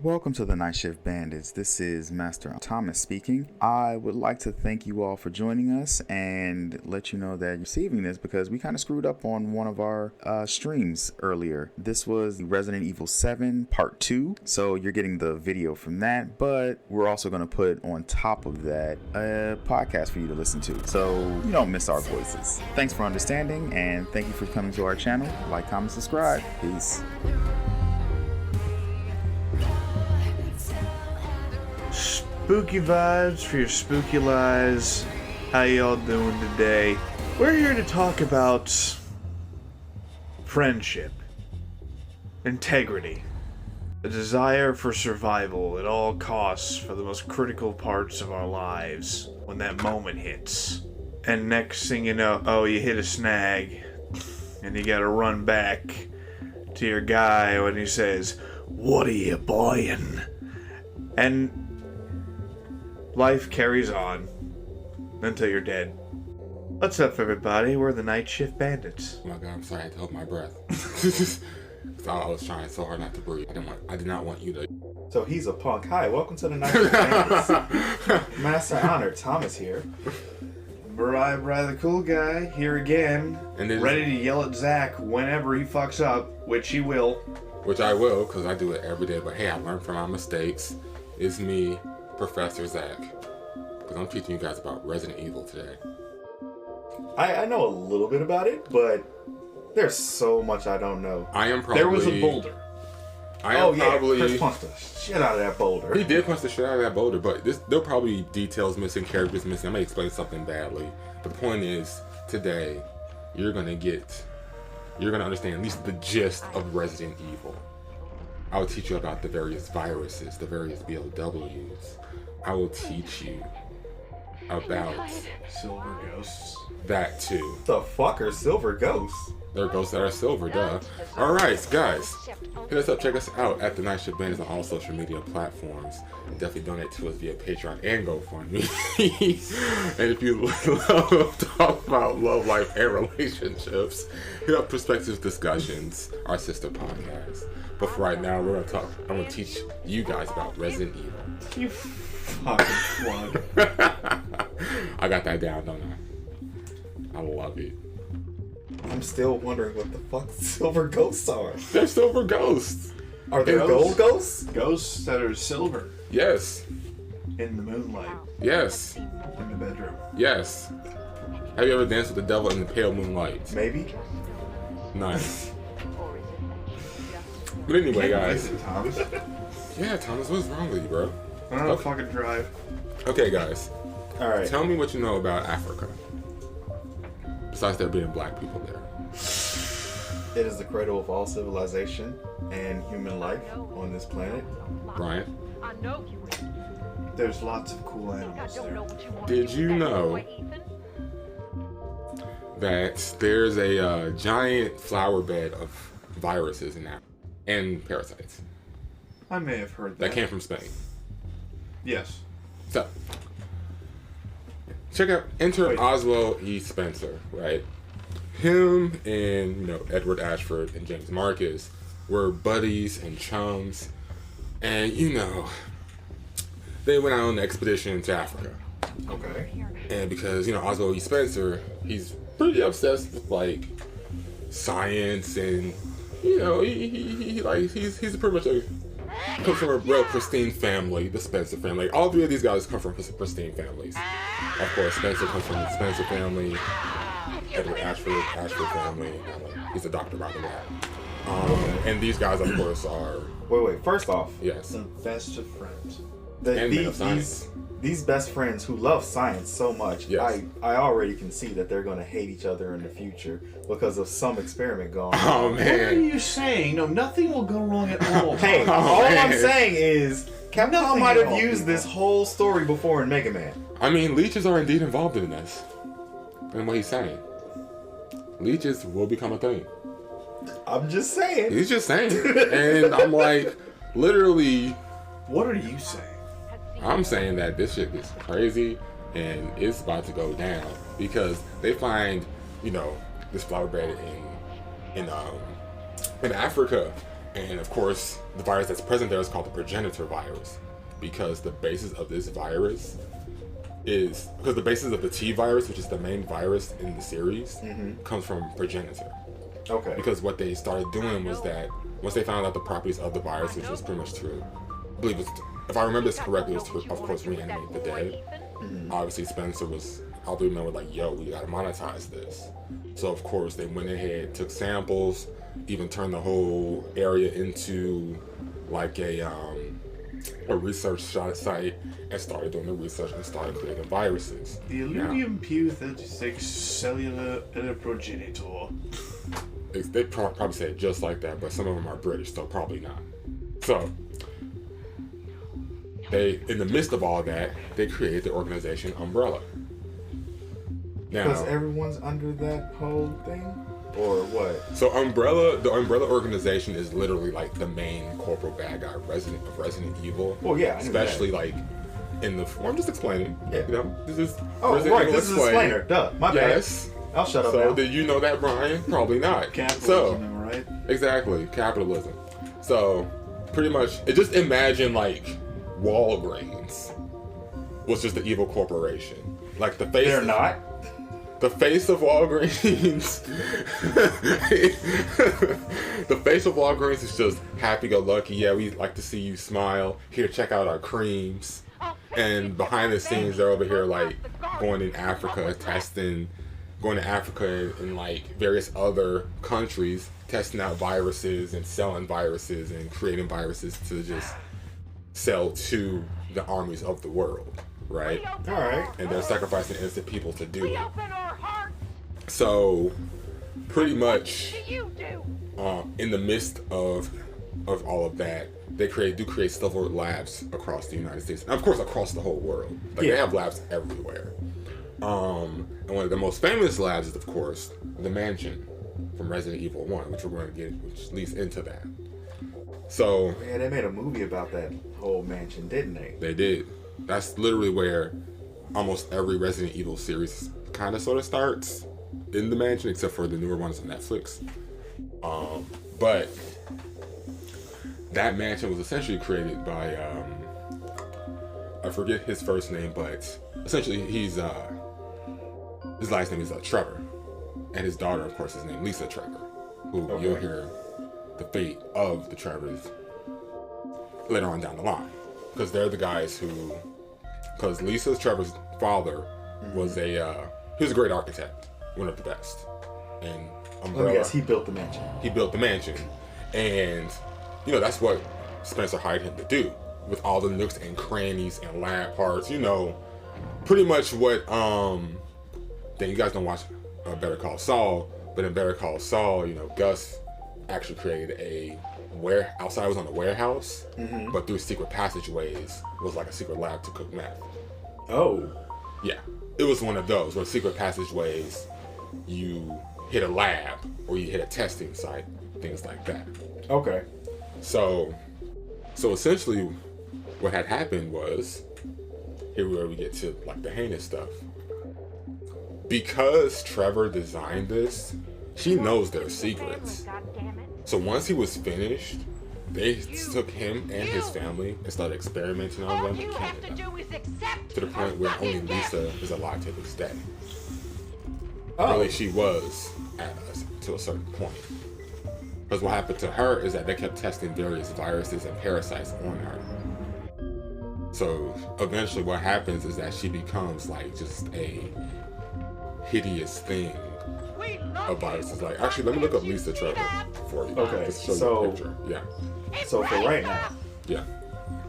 Welcome to the Night Shift Bandits. This is Master Thomas speaking. I would like to thank you all for joining us and let you know that you're receiving this because we kind of screwed up on one of our streams earlier. This was Resident Evil 7 Part 2, so you're getting the video from that, but we're also going to put on top of that a podcast for you to listen to, so you don't miss our voices. Thanks for understanding, and thank you for coming to our channel. Like, comment, subscribe. Peace. Spooky vibes for your spooky lies. How y'all doing today? We're here to talk about friendship, integrity, the desire for survival at all costs for the most critical parts of our lives when that moment hits. And next thing you know, you hit a snag and you gotta run back to your guy when he says, "What are you buying?" And life carries on until you're dead. What's up, everybody? We're the Night Shift Bandits. Oh my god, I'm sorry, I had to hold my breath. I was trying so hard not to breathe. I did not want you to. So he's a punk. Hi, welcome to the Night Shift Bandits. Master Honor, Thomas here. Bri, the cool guy, here again, And ready to yell at Zach whenever he fucks up, which he will. Which I will, because I do it every day. But hey, I learned from my mistakes. It's me, Professor Zach. Because I'm teaching you guys about Resident Evil today. I know a little bit about it, but there's so much I don't know. I am probably... There was a boulder. Chris punched the shit out of that boulder. He did punch the shit out of that boulder, but there'll probably be details missing, characters missing. I may explain something badly. But the point is, today, you're gonna understand at least the gist of Resident Evil. I will teach you about the various viruses, the various BOWs. I will teach you about Silver ghosts. that too. The fuck are silver ghosts? There are ghosts that are silver, duh. Alright, guys. Hit us up, check us out at the Night Shift Bandits on all social media platforms. And definitely donate to us via Patreon and GoFundMe. And if you love to talk about love life and relationships, hit up Perspective Discussions, our sister podcast. But for right now, I'm gonna teach you guys about Resident Evil. You fucking plug. I got that down, don't I? I love it. I'm still wondering what the fuck silver ghosts are. They're silver ghosts. Are there gold ghosts? Ghosts that are silver Yes. in the moonlight, Yes. in the bedroom. Yes. Have you ever danced with the devil in the pale moonlight? Maybe. Nice. But anyway, guys. Is it, Thomas? Yeah, Thomas, what's wrong with you, bro? I don't know, fucking drive. Okay, guys. Alright. Tell me what you know about Africa. Besides there being black people there. It is the cradle of all civilization and human life on this planet. Brian, There's lots of cool animals there. did you know that there's a giant flower bed of viruses in Africa and parasites I may have heard that came from Spain? Yes. So, check out Enter Oswald E. Spencer, right? Him and, Edward Ashford and James Marcus were buddies and chums. And, they went out on an expedition to Africa. Okay. And because, Oswald E. Spencer, he's pretty obsessed with, science and, he's pretty much comes from a real pristine family, the Spencer family. All three of these guys come from pristine families. Of course, Spencer comes from the Spencer family. Edward Ashford family. He's a doctor, by the way. And these guys, of course, are... Wait. First off, Yes. The best of friends. These best friends who love science so much, Yes. I already can see that they're going to hate each other in the future because of some experiment going on. Oh, What are man. you saying? No, nothing will go wrong at all. Hey, Oh, all I'm man. saying is Capcom Nothing might at have all, used people. this whole story before in Mega Man. I mean, leeches are indeed involved in this. And what he's saying. Leeches will become a thing. I'm just saying. He's just saying. And I'm like, literally... What are you saying? I'm saying that this shit is crazy and it's about to go down because they find, this flower bed in Africa, And of course, the virus that's present there is called the progenitor virus, because the basis of this virus is because the basis of the T virus, which is the main virus in the series, comes from progenitor. Okay. Because what they started doing was that once they found out the properties of the virus, which was pretty much to, I believe it's, if I remember this correctly, it was to, of course, reanimate the dead. Obviously, Spencer was, all three men were like, yo, we gotta monetize this. So, of course, they went ahead, took samples, even turned the whole area into like a research site, and started doing the research and started creating viruses. The alluvium P36 cellular progenitor. They probably say it just like that, but some of them are British, so probably not. So, they, in the midst of all that, they created the organization Umbrella. Now, Because everyone's under that whole thing? Or what? so the Umbrella organization is literally like the main corporate bad guy, Resident Evil. Well, yeah, I knew especially that. like in the. Well, I'm just explaining. Yeah. You know, this is. Oh, Resident right, Evil this is a explainer. Duh, my Yes. bad. I'll shut up So now. did you know that, Brian? Probably not. Capitalism, am I right? Exactly, capitalism. So pretty much, just imagine like Walgreens was just the evil corporation. Like the face. They're not? The face of Walgreens. The face of Walgreens is just happy-go-lucky. Yeah, we like to see you smile. Here, check out our creams. And behind the scenes, they're over here like going in Africa, going to Africa and like various other countries, testing out viruses and selling viruses and creating viruses to just sell to the armies of the world. Right? Alright. And they're sacrificing innocent people to do it. So, pretty much, in the midst of all of that, they do create several labs across the United States, and of course across the whole world. Like they have labs everywhere. And one of the most famous labs is, of course, the mansion from Resident Evil 1, which we're going to get, which leads into that. So, Yeah, they made a movie about that whole mansion, didn't they? they did. That's literally where almost every Resident Evil series kind of sort of starts, in the mansion, except for the newer ones on Netflix. But that mansion was essentially created by I forget his first name, but essentially his last name is Trevor, and his daughter, of course, is named Lisa Trevor, who you'll hear the fate of the Trevors later on down the line, because they're the guys who, because Trevor's father was he was a great architect, one of the best, and Umbrella. Yes, he built the mansion. He built the mansion, and you know that's what Spencer hired him to do, with all the nooks and crannies and lab parts. You know, pretty much what. Then you guys don't watch Better Call Saul, but in Better Call Saul, you know, Gus actually created a outside was on a warehouse, but through secret passageways was like a secret lab to cook meth. Oh. Yeah, it was one of those where secret passageways, you hit a lab or you hit a testing site, things like that. Okay. So essentially, what had happened was, here where we get to like the heinous stuff. Because Trevor designed this, she knows their secrets. So once he was finished, they took him and his family and started experimenting on them in Canada, to the point where only Lisa is alive to this day. Really, she was to a certain point. Because what happened to her is that they kept testing various viruses and parasites on her. So eventually what happens is that she becomes like just a hideous thing of viruses. Like, actually, let me look up Lisa Trevor for you. Okay, Just show so- you a picture. Yeah. So for right now, Yeah.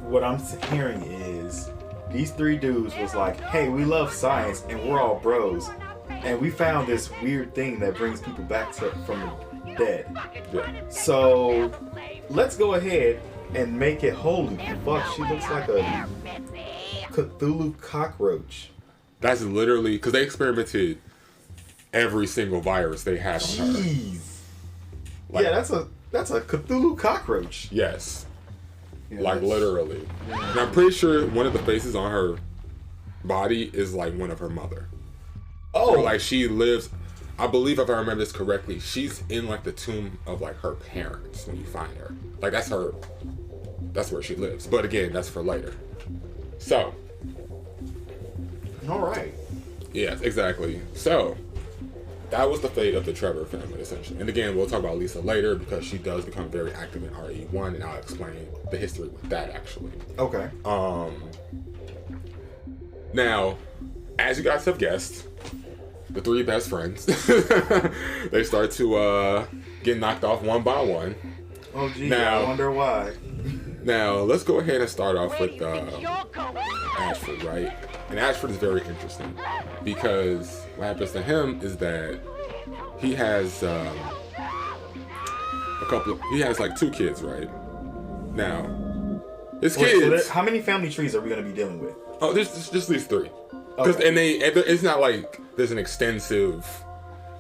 what I'm hearing is these three dudes was like, hey, we love science and we're all bros. And we found this weird thing that brings people back from the dead. Yeah. So let's go ahead and make it holy fuck. She looks like a Cthulhu cockroach. That's literally because they experimented every single virus they had on her. Jeez. Like, Yeah, that's a Cthulhu cockroach. Yes. Yeah, Like that's- literally. And I'm pretty sure one of the faces on her body is like one of her mother. Oh, Or like she lives. I believe if I remember this correctly, she's in like the tomb of like her parents when you find her. Like that's where she lives. But again, that's for later. So. All right. Yes, exactly. So that was the fate of the Trevor family, essentially. And again, we'll talk about Lisa later because she does become very active in RE1, and I'll explain the history with that actually. Okay. Now, as you guys have guessed, the three best friends they start to get knocked off one by one. Oh gee, now, I wonder why. Now, let's go ahead and start off with Ashford, right? And Ashford is very interesting because what happens to him is that he has like two kids, right? Now, his kids. So how many family trees are we going to be dealing with? Oh, there's just these three. Okay. And it's not like there's an extensive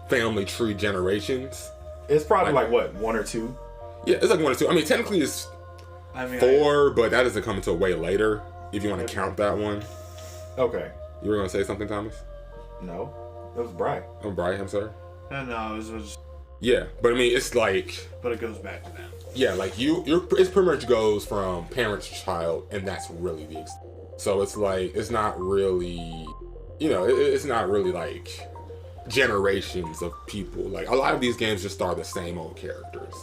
family tree generations. It's probably like what, one or two? Yeah, it's like one or two. I mean, technically it's four, but that doesn't come until way later if you want to count that one. Okay. You were going to say something, Thomas? No. It was Bri. Oh, Bri, I'm sorry. No, it was. Yeah, but I mean, it's like. But it goes back to them. Yeah, like it pretty much goes from parent to child, and that's really the extent. So it's like, it's not really, it's not really like generations of people. Like a lot of these games just are the same old characters.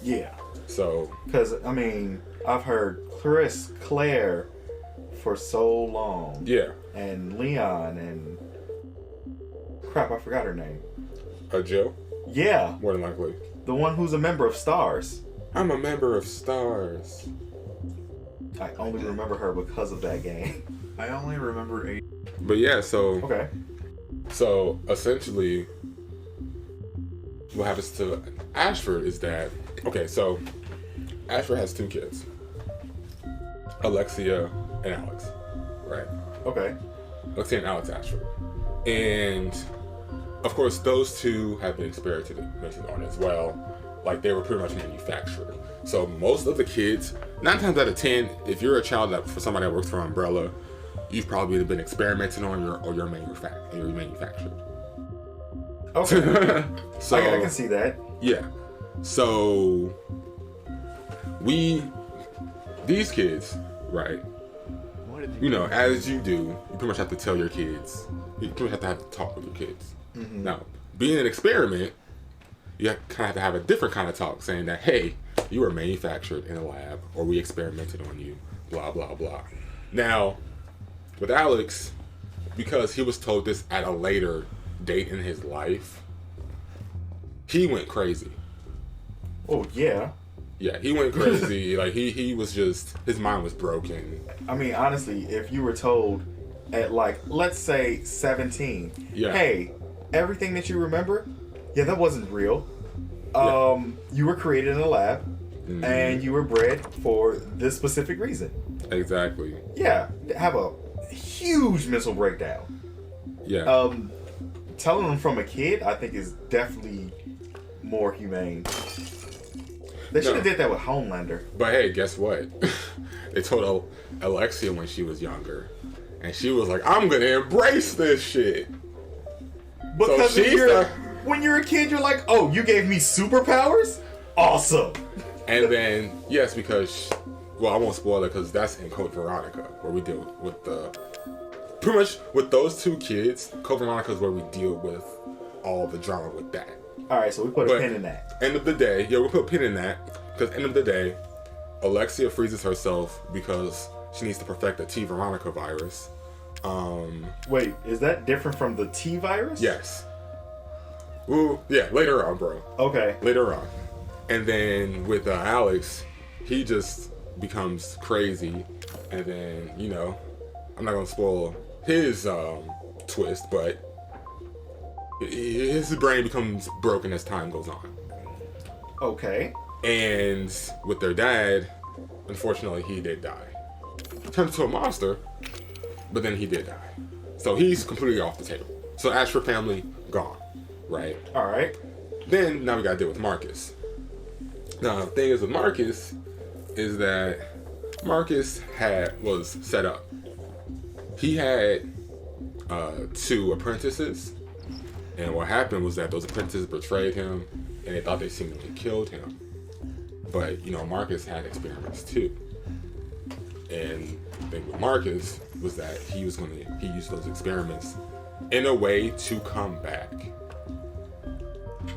Yeah. So. Because, I mean, I've heard Claire for so long. Yeah. And Leon and crap, I forgot her name. Joe? Yeah. More than likely. The one who's a member of Stars. I'm a member of Stars. I only remember her because of that game. I only remember 8. But yeah, so. Okay. So essentially, what happens to Ashford is that. Okay, so Ashford has two kids, Alexia and Alex, right? Okay. Alexia and Alex Ashford, and of course those two have been experimented on as well. Like they were pretty much manufactured. So most of the kids, 9 times out of 10, if you're a child that for somebody that works for Umbrella, you've probably been experimenting on you're manufactured. Okay. So I can see that. Yeah. So these kids, right? As you do, you pretty much have to tell your kids. You pretty much have to talk with your kids. Mm-hmm. Now, being an experiment, you kind of have to have a different kind of talk, saying that, hey, you were manufactured in a lab, or we experimented on you, blah, blah, blah. Now, with Alex, because he was told this at a later date in his life, he went crazy. Oh, yeah. Yeah, he went crazy. Like, he was just, his mind was broken. I mean, honestly, if you were told at, like, let's say 17, hey, everything that you remember, that wasn't real. You were created in a lab, and you were bred for this specific reason. Exactly. Yeah, have a huge mental breakdown. Yeah. Telling them from a kid, I think, is definitely more humane. They should have did that with Homelander. But hey, guess what? They told Alexia when she was younger, and she was like, "I'm gonna embrace this shit." Because so when you're a kid, you're like, "Oh, you gave me superpowers? Awesome!" And then yes, because I won't spoil it because that's in Code Veronica where we deal with pretty much with those two kids. Code Veronica is where we deal with all the drama with that. All right, so we put a pin in that. End of the day, we'll put a pin in that because end of the day, Alexia freezes herself because she needs to perfect the T Veronica virus. Wait, is that different from the T virus? Yes. Ooh, yeah, later on, bro. Okay. Later on. And then with Alex, he just becomes crazy. And then, I'm not going to spoil his twist, but his brain becomes broken as time goes on. Okay. And with their dad, unfortunately, he did die. Turned into a monster, but then he did die. So he's completely off the table. So Ashford family, gone. Right? All right. Then, now we got to deal with Marcus. Now, the thing is with Marcus is that Marcus was set up. He had 2 apprentices, And what happened was that those apprentices betrayed him, and they thought they seemingly killed him. But, you know, Marcus had experiments too. And the thing with Marcus was that he used those experiments in a way to come back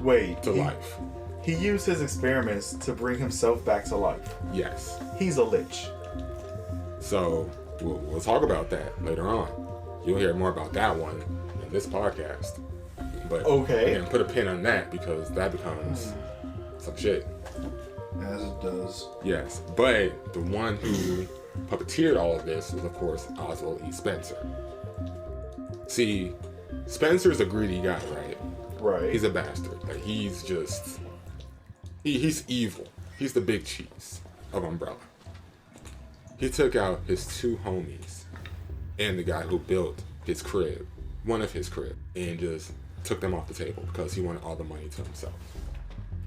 to life. He used his experiments to bring himself back to life. Yes. He's a lich. So we'll talk about that later on. You'll hear more about that one in this podcast. But again, put a pin on that because that becomes some shit. As it does. Yes, but the one who puppeteered all of this was, of course, Oswald E. Spencer. See, Spencer's a greedy guy, right? Right. He's a bastard. Like, he's just... He's evil. He's the big cheese of Umbrella. He took out his two homies and the guy who built his crib, one of his crib, and just took them off the table because he wanted all the money to himself.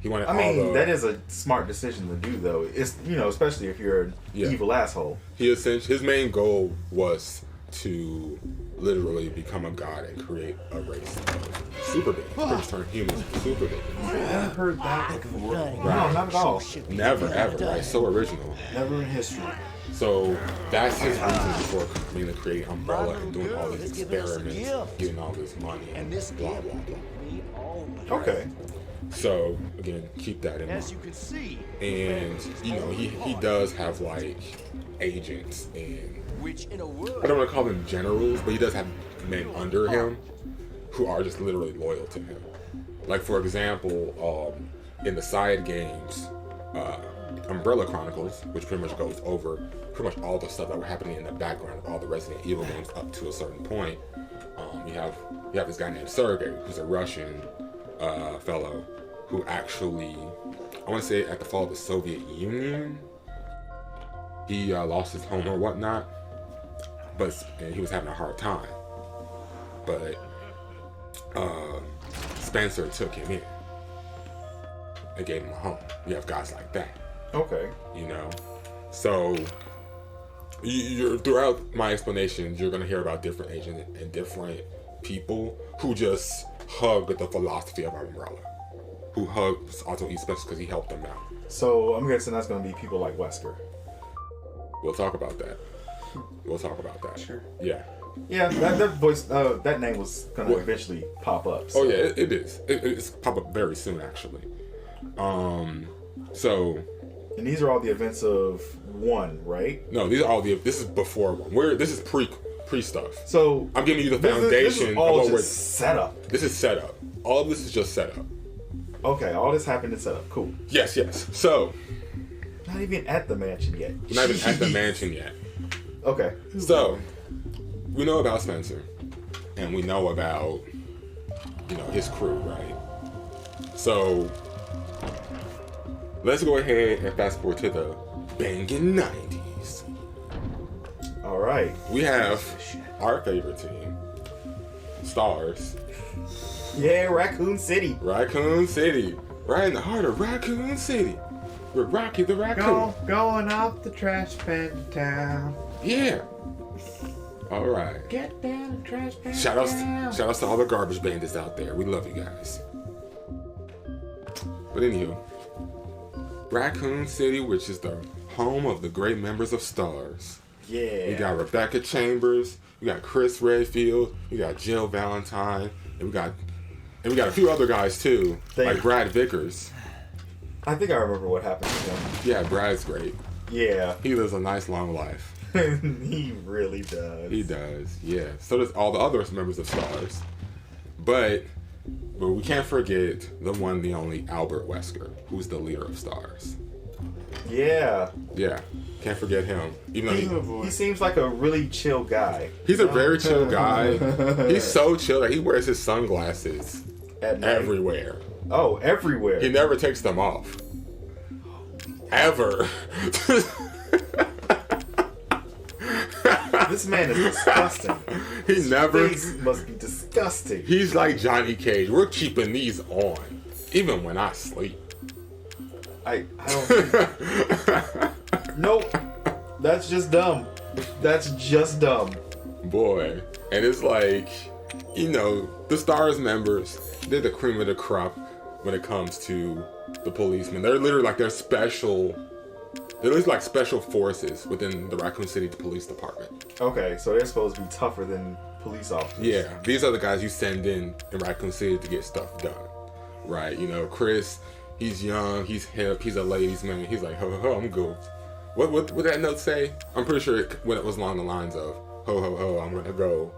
He wanted that is a smart decision to do, though. It's, you know, especially if you're an evil asshole. His main goal was to literally become a god and create a race of super beings, turn humans into super beings. I've never heard that before. Right. No, not at all. Never, ever. Right? So original. Never in history. So that's his reason for mainly creating Umbrella and doing all these experiments, getting all this money, and blah, blah, blah. Okay. So, again, keep that in mind. As you can see, and, you know, he does have, like, agents and... which in a word, I don't want to call them generals, but he does have men under him who are just literally loyal to him. Like, for example, in the side games, Umbrella Chronicles, which pretty much goes over pretty much all the stuff that were happening in the background of all the Resident Evil games up to a certain point. You have this guy named Sergei, who's a Russian fellow who actually, I want to say at the fall of the Soviet Union, he lost his home or whatnot, and he was having a hard time. But Spencer took him in and gave him a home. You have guys like that. Okay. You know? So, you're throughout my explanations, you're going to hear about different agents and different people who just hug the philosophy of Umbrella. Who hugs Otto E. Spencer because he helped them out. So, I'm guessing that's going to be people like Wesker. We'll talk about that. Sure. Yeah. Yeah, that voice, that name was going to eventually pop up. So. Oh yeah, it is. It's pop up very soon, actually. So. And these are all the events of 1, right? No, these are all this is before 1. This is pre stuff. So I'm giving you the foundation. This is all just set up. This is set up. All of this is just set up. Okay, all this happened in set up. Cool. Yes. So. Not even at the mansion yet. Not even at the mansion yet. Okay. So, we know about Spencer, and we know about, you know, his crew, right? So, let's go ahead and fast forward to the banging 90s. All right. We have our favorite team, Stars. Yeah, Raccoon City. Raccoon City. Right in the heart of Raccoon City. With Rocky the Raccoon. Going off the trash pan town. Yeah. All right. Get down the trash pan Shout outs to all the garbage bandits out there. We love you guys. But anywho, Raccoon City, which is the home of the great members of Stars. Yeah. We got Rebecca Chambers. We got Chris Redfield. We got Jill Valentine. And we got a few other guys too, like Brad Vickers. I think I remember what happened to him. Yeah, Brad's great. Yeah. He lives a nice long life. He really does. He does, yeah. So does all the other members of Stars. But we can't forget the one, the only Albert Wesker, who's the leader of Stars. Yeah. Yeah, can't forget him. Even though he seems like a really chill guy. He's a very chill guy. He's so chill that he wears his sunglasses At night. everywhere. Oh, everywhere. He never takes them off. Ever. This man is disgusting. He never. His face must be disgusting. He's like Johnny Cage. We're keeping these on, even when I sleep. I don't think... Nope. That's just dumb. That's just dumb. Boy. And it's like, you know, the STARS members, they're the cream of the crop when it comes to the policemen. They're literally like, they're like special forces within the Raccoon City Police Department. Okay, so they're supposed to be tougher than police officers. Yeah, these are the guys you send in Raccoon City to get stuff done, right? You know, Chris, he's young, he's hip, he's a ladies' man. He's like, ho, ho, ho, I'm good. What would that note say? I'm pretty sure it was along the lines of, ho, ho, ho, I'm gonna go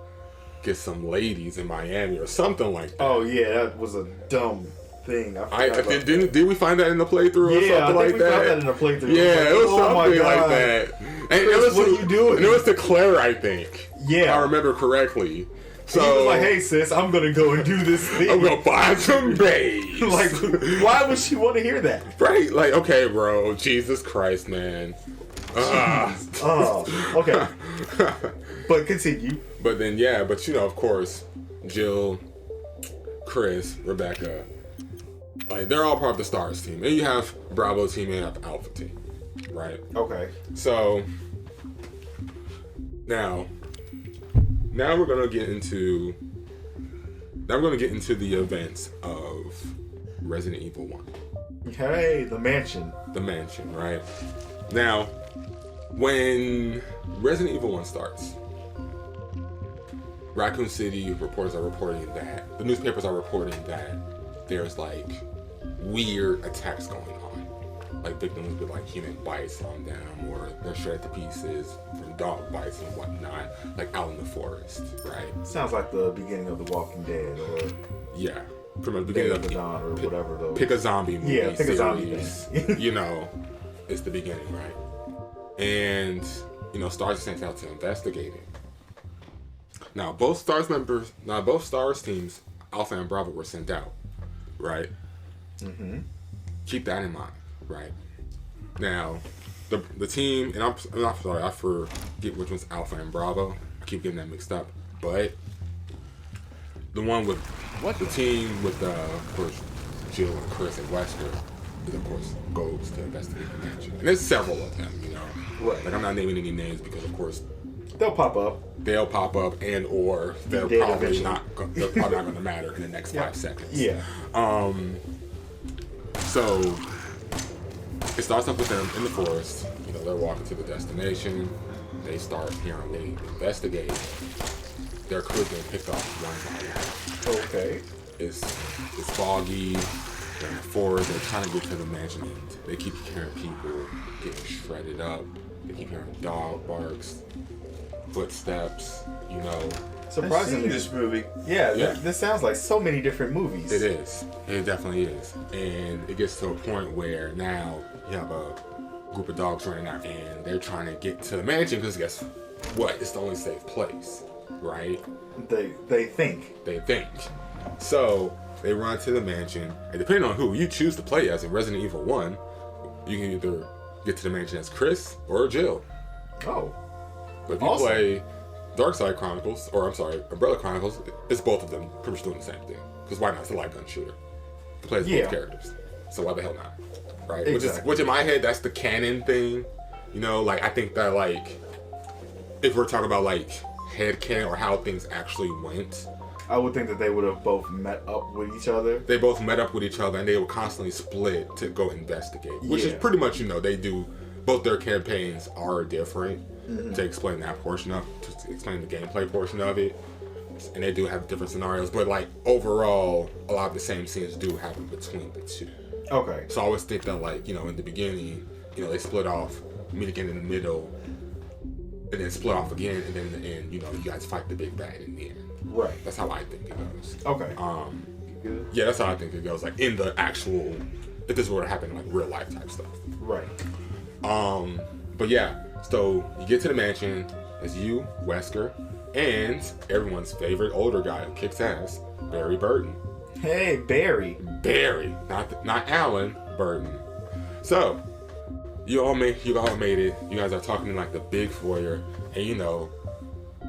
get some ladies in Miami or something like that. Oh yeah, that was a dumb thing. Did we find that in the playthrough or something like that? Yeah, I think we found that in the playthrough. Yeah, it was something like that. And Chris, what are you doing? And it was to Claire, I think. Yeah. If I remember correctly. So he was like, hey sis, I'm gonna go and do this thing. I'm gonna buy some babes. Like, why would she want to hear that? Right, like, okay, bro, Jesus Christ, man. Oh, okay. But continue. But then, yeah, but you know, of course, Jill, Chris, Rebecca, like, they're all part of the STARS team. And you have Bravo team and you have Alpha team, right? Okay. So, now we're gonna get into the events of Resident Evil 1. Hey, the mansion. The mansion, right? Now, when Resident Evil 1 starts, Raccoon City reporters are reporting that, the newspapers are reporting that there's like weird attacks going on. Like victims with like human bites on them, or they're shredded to pieces from dog bites and whatnot, like out in the forest, right? Sounds like the beginning of The Walking Dead, or yeah, from the beginning of the Dawn, or whatever. Those. Pick a zombie movie. Yeah, pick series, a zombie thing. You know, it's the beginning, right? And you know, STARS is sent out to investigate it. Now, both STARS teams, Alpha and Bravo, were sent out, right? Mm-hmm. Keep that in mind, right? Now, the team, and I'm not sorry, I forget which one's Alpha and Bravo. I keep getting that mixed up, but the one with the team with of course, Jill and Chris and Wesker, is of course goes to investigate the mansion, and there's several of them, you know. Right. Like, I'm not naming any names because, of course, they'll pop up, and or they're probably not going to matter in the next 5 seconds. Yeah. So it starts off with them in the forest. You know, they're walking to the destination. They start apparently investigating. Their crew's getting picked off one by one. Okay. It's foggy. They're in the forest. They're trying to get to the mansion. And they keep hearing people getting shredded up. They keep hearing dog barks, footsteps, you know. Surprisingly, I've seen this movie. Yeah. This sounds like so many different movies. It is. It definitely is. And it gets to a point where now you have a group of dogs running out and they're trying to get to the mansion because guess what? It's the only safe place, right? They think. So they run to the mansion, and depending on who you choose to play as in Resident Evil 1, you can either get to the mansion as Chris or Jill. Oh. But if you play Darkside Chronicles, or I'm sorry, Umbrella Chronicles, it's both of them pretty much doing the same thing. Because why not? It's a light gun shooter. You play as both characters. So why the hell not? Right? Exactly. Which in my head, that's the canon thing. You know, like, I think that, like, if we're talking about, like, headcanon or how things actually went, I would think that they would have both met up with each other. They both met up with each other, and they would constantly split to go investigate. Which is pretty much, you know, they do, both their campaigns are different to explain that portion of, to explain the gameplay portion of it. And they do have different scenarios, but, like, overall, a lot of the same scenes do happen between the two. Okay. So I always think that, like, you know, in the beginning, you know, they split off, meet again in the middle, and then split off again, and then in the end, you know, you guys fight the big bad in the end. Right. That's how I think it goes. Okay. Yeah, that's how I think it goes. Like, in the actual, if this were to happen, like, real life type stuff. Right. But yeah, so you get to the mansion, it's you, Wesker, and everyone's favorite older guy who kicks ass, Barry Burton. Hey, Barry, not Alan Burton. So you all made it. You guys are talking in like the big foyer, and you know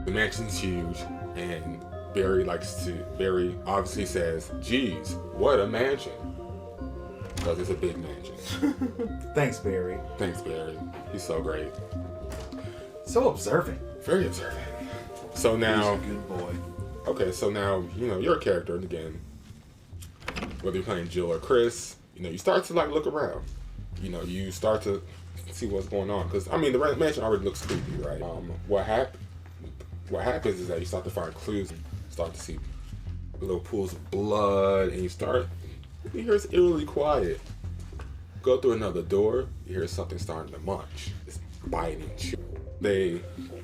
the mansion's huge, and Barry obviously says, "Geez, what a mansion!" Because it's a big mansion. Thanks, Barry. He's so great. So observant. Very observant. So now, he's a good boy. Okay, so now, you know, you're a character, and again, whether you're playing Jill or Chris, you know, you start to, like, look around. You know, you start to see what's going on. Because, I mean, the mansion already looks creepy, right? What happens is that you start to find clues and start to see little pools of blood, and you hear it's eerily quiet. Go through another door, you hear something starting to munch. It's biting you. They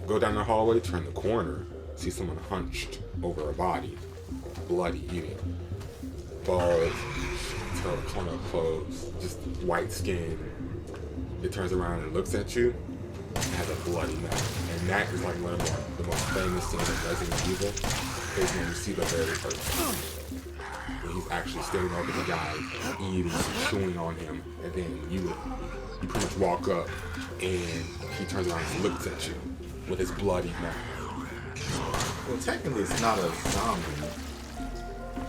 go down the hallway, turn the corner, see someone hunched over a body, bloody, eating. Balls, torn up clothes, just white skin. It turns around and looks at you. It has a bloody mouth. And that is like one of the most famous scenes of Resident Evil. Is when you see the very first time. When he's actually staring over the guy, eating, chewing on him. And then you pretty much walk up and he turns around and looks at you with his bloody mouth. Well, technically it's not a zombie.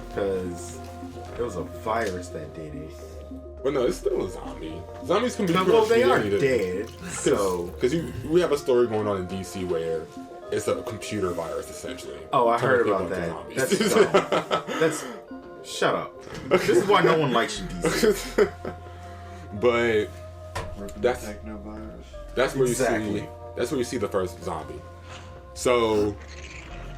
Because it was a virus that did it. Well, no, it's still a zombie. Zombies can be well, they are dead. So, because we have a story going on in DC where it's a computer virus essentially. Oh, I heard about that. That's dumb. That's shut up. This is why no one likes you, DC. But that's where exactly. you see that's where you see the first zombie. So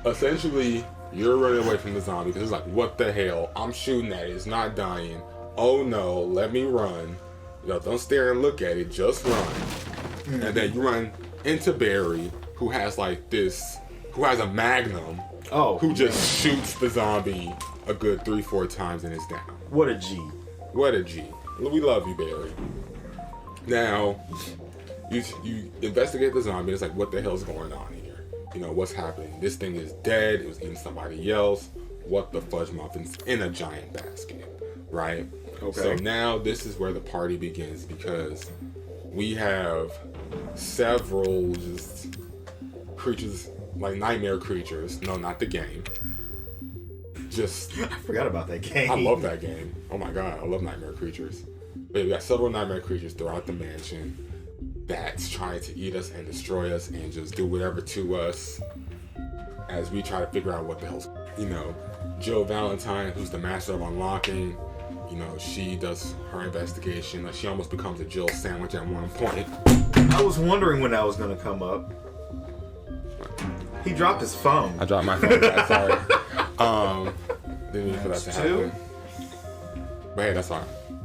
essentially, you're running away from the zombie because it's like, what the hell? I'm shooting at it. It's not dying. Oh no, let me run. You know, don't stare and look at it, just run. Mm-hmm. And then you run into Barry, who has a magnum. Oh. Who just shoots the zombie a good 3-4 times and is down. What a G. What a G. We love you, Barry. Now, you investigate the zombie, it's like, what the hell's going on here? You know, what's happening? This thing is dead, it was eating somebody else. What the fudge muffins in a giant basket, right? Okay. So now this is where the party begins because we have several just creatures, like nightmare creatures. No, not the game. Just I forgot about that game. I love that game. Oh my god, I love nightmare creatures. But we got several nightmare creatures throughout the mansion that's trying to eat us and destroy us and just do whatever to us as we try to figure out what the hell's, you know, Jill Valentine, who's the master of unlocking. You know, she does her investigation. Like, she almost becomes a Jill sandwich at one point. I was wondering when that was going to come up. He dropped his phone. I dropped my phone. Sorry. Didn't mean for that to happen. But hey, that's fine.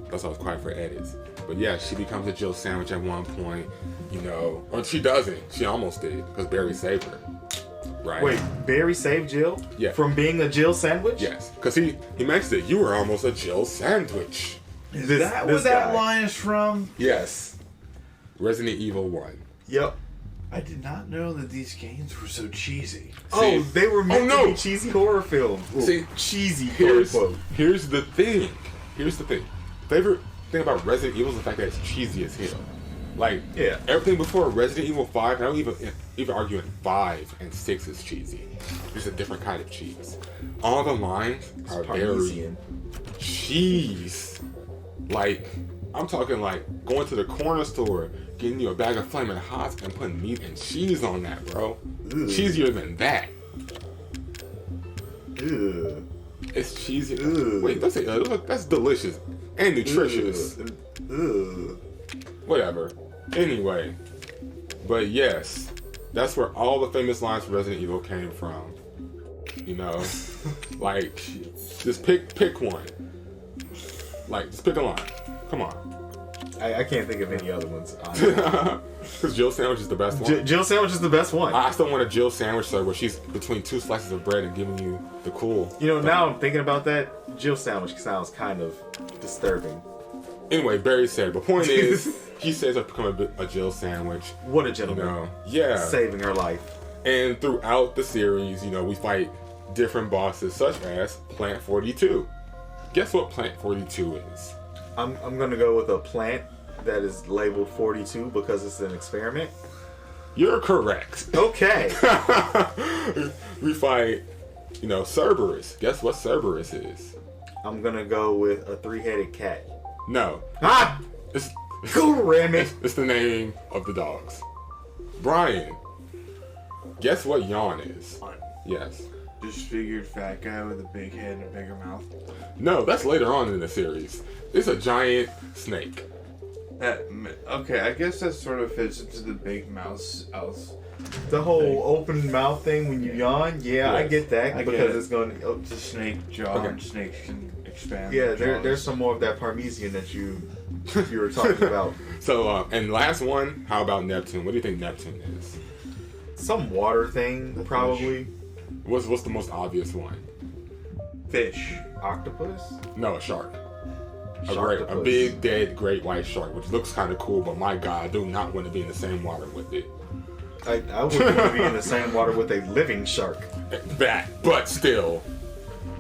That's why I was quiet for edits. But yeah, she becomes a Jill sandwich at one point. You know, or she doesn't. She almost did because Barry saved her. Right. Wait, Barry saved Jill? Yeah. From being a Jill sandwich? Yes, because he mentioned it. You were almost a Jill sandwich. Is that where that line is from? Yes. Resident Evil 1. Yep. I did not know that these games were so cheesy. Oh, they were meant to be cheesy horror films. Well, see, cheesy. Here's the thing. Favorite thing about Resident Evil is the fact that it's cheesy as hell. Like, yeah, everything before Resident Evil 5, and I don't even argue in 5 and 6 is cheesy. There's a different kind of cheese. All the lines are very cheese. Like, I'm talking like going to the corner store, getting you a bag of Flamin' Hots and putting meat and cheese on that, bro. Ew. Cheesier than that. Ew. It's cheesy. Ew. Wait, don't say look, that's delicious and nutritious. Ew. Whatever. Anyway, but yes, that's where all the famous lines from Resident Evil came from. You know, like, just pick one. Like, just pick a line. Come on. I can't think of any other ones. Because Jill sandwich is the best one. Jill sandwich is the best one. I still want a Jill sandwich, sir, where she's between 2 slices of bread and giving you the cool. You know, now I'm thinking about that. Jill sandwich sounds kind of disturbing. Anyway, Barry said, the point is, he says I've become a Jill sandwich. What a gentleman. You know, yeah. Saving her life. And throughout the series, you know, we fight different bosses, such as Plant 42. Guess what Plant 42 is? I'm going to go with a plant that is labeled 42 because it's an experiment. You're correct. Okay. We fight, you know, Cerberus. Guess what Cerberus is? I'm going to go with a 3-headed cat. No. Ah! Go ram it. It's the name of the dogs. Brian, guess what yawn is? Fun. Yes. disfigured fat guy with a big head and a bigger mouth? No, that's later on in the series. It's a giant snake. Okay, I guess that sort of fits into the big mouse. The whole open mouth thing when you yawn, yeah, I get that because it's going to. The snake jaw and snakes can expand. Yeah, there's some more of that Parmesan that you were talking about. So, and last one, how about Neptune? What do you think Neptune is? Some water thing, probably. What's the most obvious one? Fish. Octopus? No, a shark. Sharktopus. A big, dead, great white shark, which looks kind of cool, but my God, I do not want to be in the same water with it. I wouldn't want to be in the same water with a living shark. But still,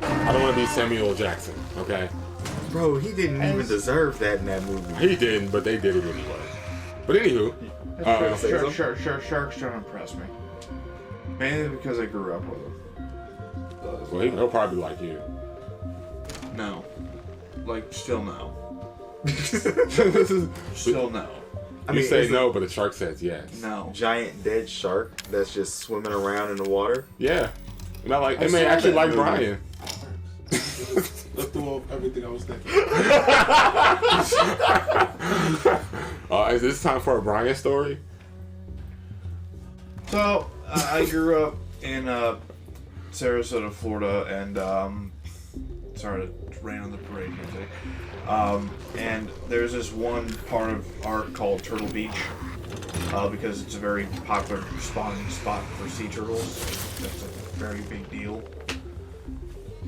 I don't want to be Samuel Jackson, okay? Bro, he didn't even deserve that in that movie. He didn't, but they did it anyway. But anywho, Sharks don't impress me. Mainly because I grew up with them. well, he'll probably like you. No. Like, still no. This is, Still no. you say no, but the shark says yes. No. Giant dead shark that's just swimming around in the water. Yeah. Not like, it may saw actually that like movie. Brian. Let's throw off everything I was thinking. Is this time for a Brian story? So, I grew up in Sarasota, Florida, and sorry to rain on the parade music. And there's this one part of Ark called Turtle Beach, because it's a very popular spawning spot for sea turtles. That's a very big deal.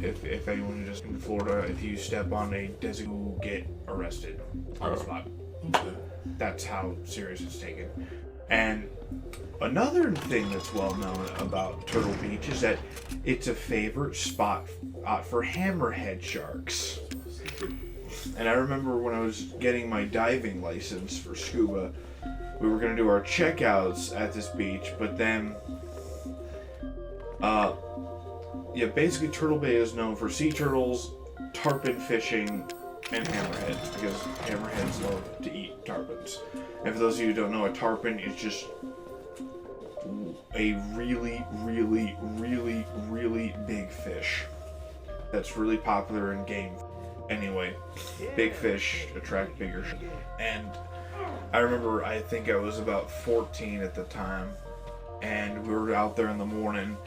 If anyone just in Florida, if you step on a desert, you get arrested on the spot. That's how serious it's taken. And another thing that's well known about Turtle Beach is that it's a favorite spot for hammerhead sharks. And I remember when I was getting my diving license for scuba, we were going to do our checkouts at this beach, but then basically Turtle Bay is known for sea turtles, tarpon fishing, and hammerheads, because hammerheads love to eat tarpons. And for those of you who don't know, a tarpon is just a really, really, really, really big fish that's really popular in game. Anyway, big fish attract bigger fish. And I remember, I think I was about 14 at the time, and we were out there in the morning,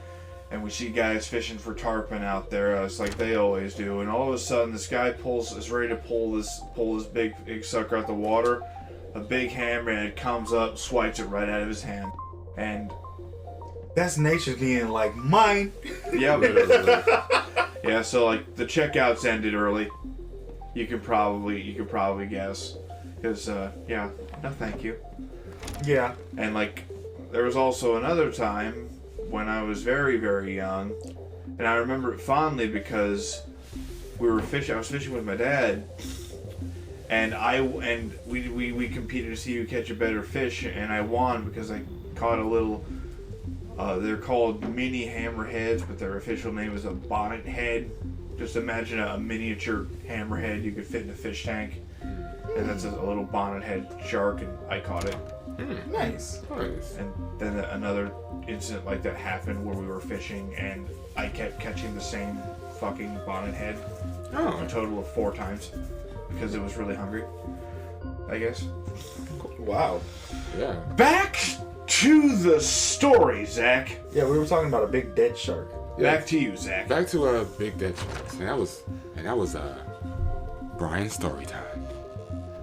and we see guys fishing for tarpon out there, it's like they always do, and all of a sudden this guy is ready to pull this big sucker out the water. A big hammerhead comes up, swipes it right out of his hand, and That's nature being like, mine. yeah, yeah. So like the checkouts ended early. You could probably guess, because yeah, no thank you. Yeah. And like there was also another time when I was very, very young, and I remember it fondly because we were fishing. I was fishing with my dad, and we competed to see who catch a better fish, and I won because I caught a little. They're called mini hammerheads, but their official name is a bonnet head. Just imagine a miniature hammerhead you could fit in a fish tank, and that's a little bonnet head shark, and I caught it. Nice. And then another incident like that happened where we were fishing, and I kept catching the same fucking bonnet head a total of 4 times because it was really hungry, I guess. Wow. Yeah. Back to the story, Zach. Yeah, we were talking about a big dead shark. Back to you, Zach. Back to Big Dead Sharks. And that was Brian's story time.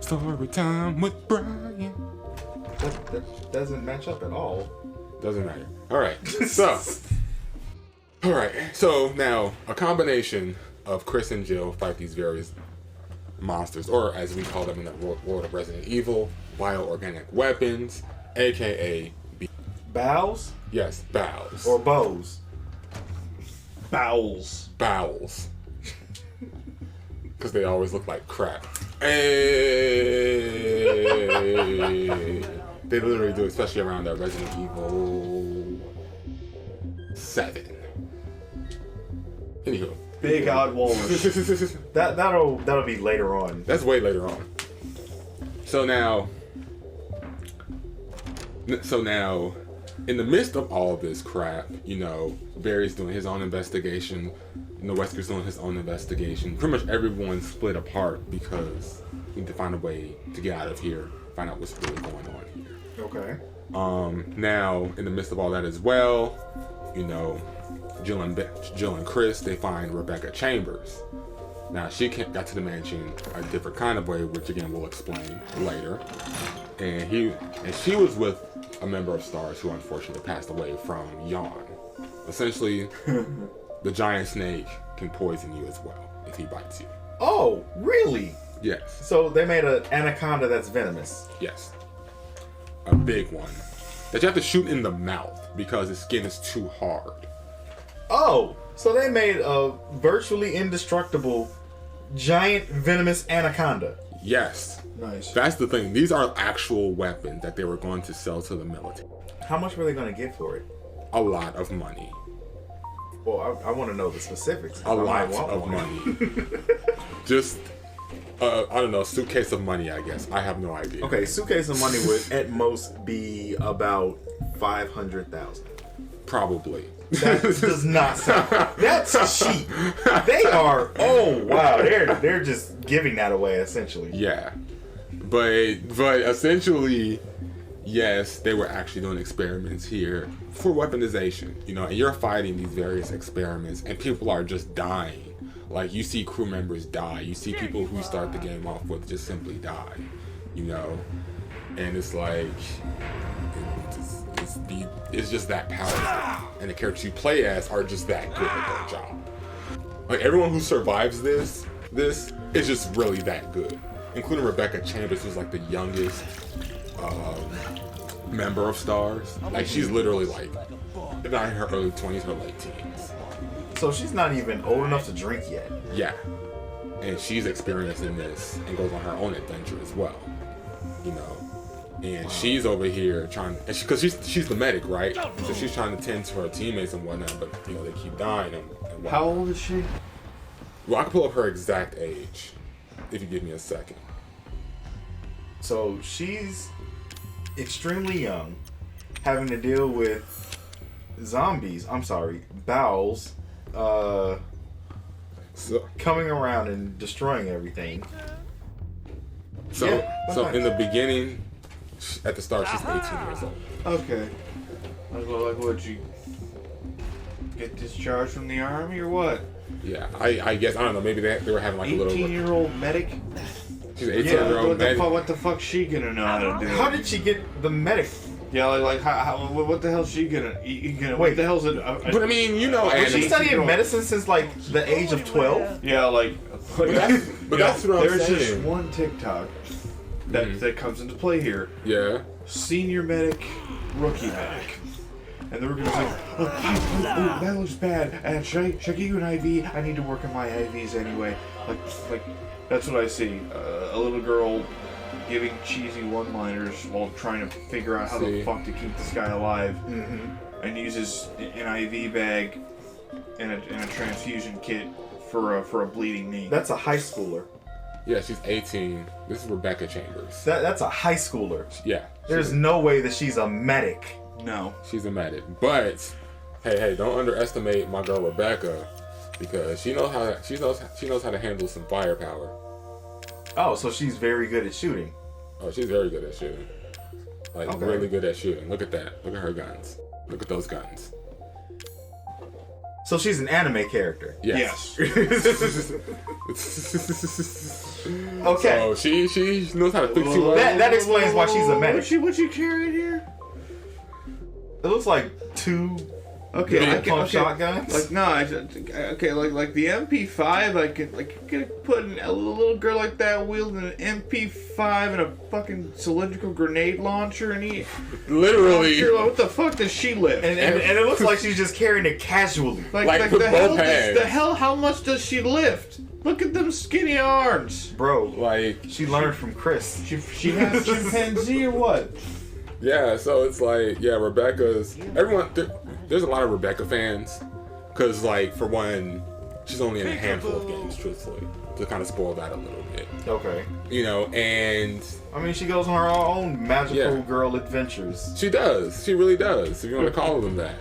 Story time with Brian. That doesn't match up at all. Doesn't matter. Alright. So now a combination of Chris and Jill fight these various monsters, or as we call them in the world of Resident Evil, bioorganic weapons, aka Bows? yes, bows. Or bows? Bowels. Bowels. Because they always look like crap. Hey. They literally do, especially around Resident Evil 7. Anywho. Big odd walrus. That'll be later on. That's way later on. So now, in the midst of all of this crap, you know, Barry's doing his own investigation, you know, Wesker's doing his own investigation. Pretty much everyone's split apart because we need to find a way to get out of here, find out what's really going on here. Okay. Now, in the midst of all that as well, you know, Jill and Chris, they find Rebecca Chambers. Now, she got to the mansion a different kind of way, which again we'll explain later. And she was with a member of STARS who unfortunately passed away from yawn. Essentially, the giant snake can poison you as well if he bites you. Oh, really? Yes. So they made an anaconda that's venomous. Yes. A big one that you have to shoot in the mouth because its skin is too hard. Oh, so they made a virtually indestructible giant venomous anaconda. Yes. Nice. That's the thing. These are actual weapons that they were going to sell to the military. How much were they going to get for it? A lot of money. Well, I want to know the specifics. A lot of money. Just, I don't know, suitcase of money, I guess. I have no idea. Okay, suitcase of money would at most be about 500,000. Probably. That does not sound. That's cheap. They are. Oh wow, they're just giving that away essentially. Yeah, but essentially, yes, they were actually doing experiments here for weaponization. You know, and you're fighting these various experiments, and people are just dying. Like you see crew members die. You see people who start the game off with just simply die. You know, and it's like. It's just that powerful, and the characters you play as are just that good at their job. Like everyone who survives this is just really that good, including Rebecca Chambers, who's like the youngest member of STARS. Like she's literally like, if not in her early 20s, her late teens. So she's not even old enough to drink yet. Yeah, and she's experiencing this and goes on her own adventure as well. You know. And she's over here trying, because she's the medic, right? So she's trying to tend to her teammates and whatnot, but you know they keep dying and whatnot. How old is she? Well, I can pull up her exact age if you give me a second. So she's extremely young, having to deal with zombies. I'm sorry, bowels, coming around and destroying everything. So in the beginning. At the start, she's 18 years old. Okay. Like what, you get discharged from the army or what? Yeah, I guess, I don't know, maybe they were having like a little... 18-year-old medic? She's an 18-year-old medic. What the fuck's she gonna know how to do? How did she get the medic? Yeah, what the hell's she gonna... Wait, what the hell's it? But I mean, you know... Was she studying medicine since like the age of 12? Yeah, like... But that's what I'm There's saying. just one TikTok that comes into play here. Yeah. Senior medic, rookie medic. And the rookie's like, oh, that looks bad. And should I give you an IV? I need to work on my IVs anyway. Like that's what I see. A little girl giving cheesy one-liners while trying to figure out how the fuck to keep this guy alive. Mm-hmm. And uses an IV bag and a transfusion kit for a bleeding knee. That's a high schooler. Yeah, she's 18. This is Rebecca Chambers. That's a high schooler. Yeah. There's no way that she's a medic. No. She's a medic. But hey, don't underestimate my girl Rebecca because she knows how to handle some firepower. Oh, so she's very good at shooting. Oh, she's very good at shooting. Like really good at shooting. Look at that. Look at her guns. Look at those guns. So she's an anime character. Yes. Okay. So she knows how to fix you up. That explains why she's a medic. What you carrying here? It looks like two pump shotguns. Like no, like the MP5. I could put a little girl like that wielding an MP5 and a fucking cylindrical grenade launcher, and he literally. What the fuck does she lift? And it looks like she's just carrying it casually. Like with both hands. The hell? How much does she lift? Look at them skinny arms, bro. Like she learned from Chris. She has chimpanzee or what? Yeah, so it's like, Rebecca's... Everyone... There's a lot of Rebecca fans. Because, like, for one, she's only in a handful of games, truthfully, to kind of spoil that a little bit. Okay. You know, and I mean, she goes on her own magical Yeah. girl adventures. she does. She really does. If you want to call them that.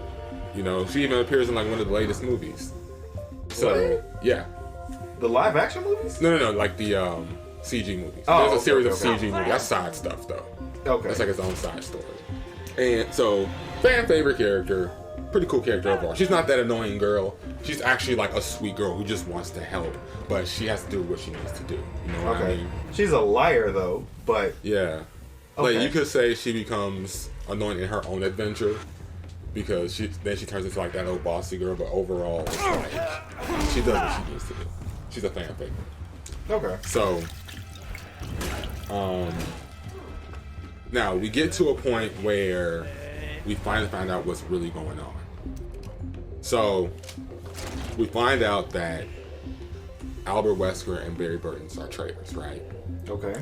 You know, she even appears in like one of the latest movies. So What? yeah. The live action movies? No, like the CG movies. Oh, There's a series of okay. CG movies. That's side stuff though. Okay. That's like its own side story. And so, fan favorite character, pretty cool character overall. She's not that annoying girl. She's actually like a sweet girl who just wants to help, but she has to do what she needs to do. You know what I Okay. mean? She's a liar though, but Yeah. Like Okay. you could say she becomes annoying in her own adventure because she turns into like that old bossy girl, but overall it's like she does what she needs to do. She's a fan favorite. okay. So, now we get to a point where we finally find out what's really going on. So, we find out that Albert Wesker and Barry Burton are traitors, right? Okay.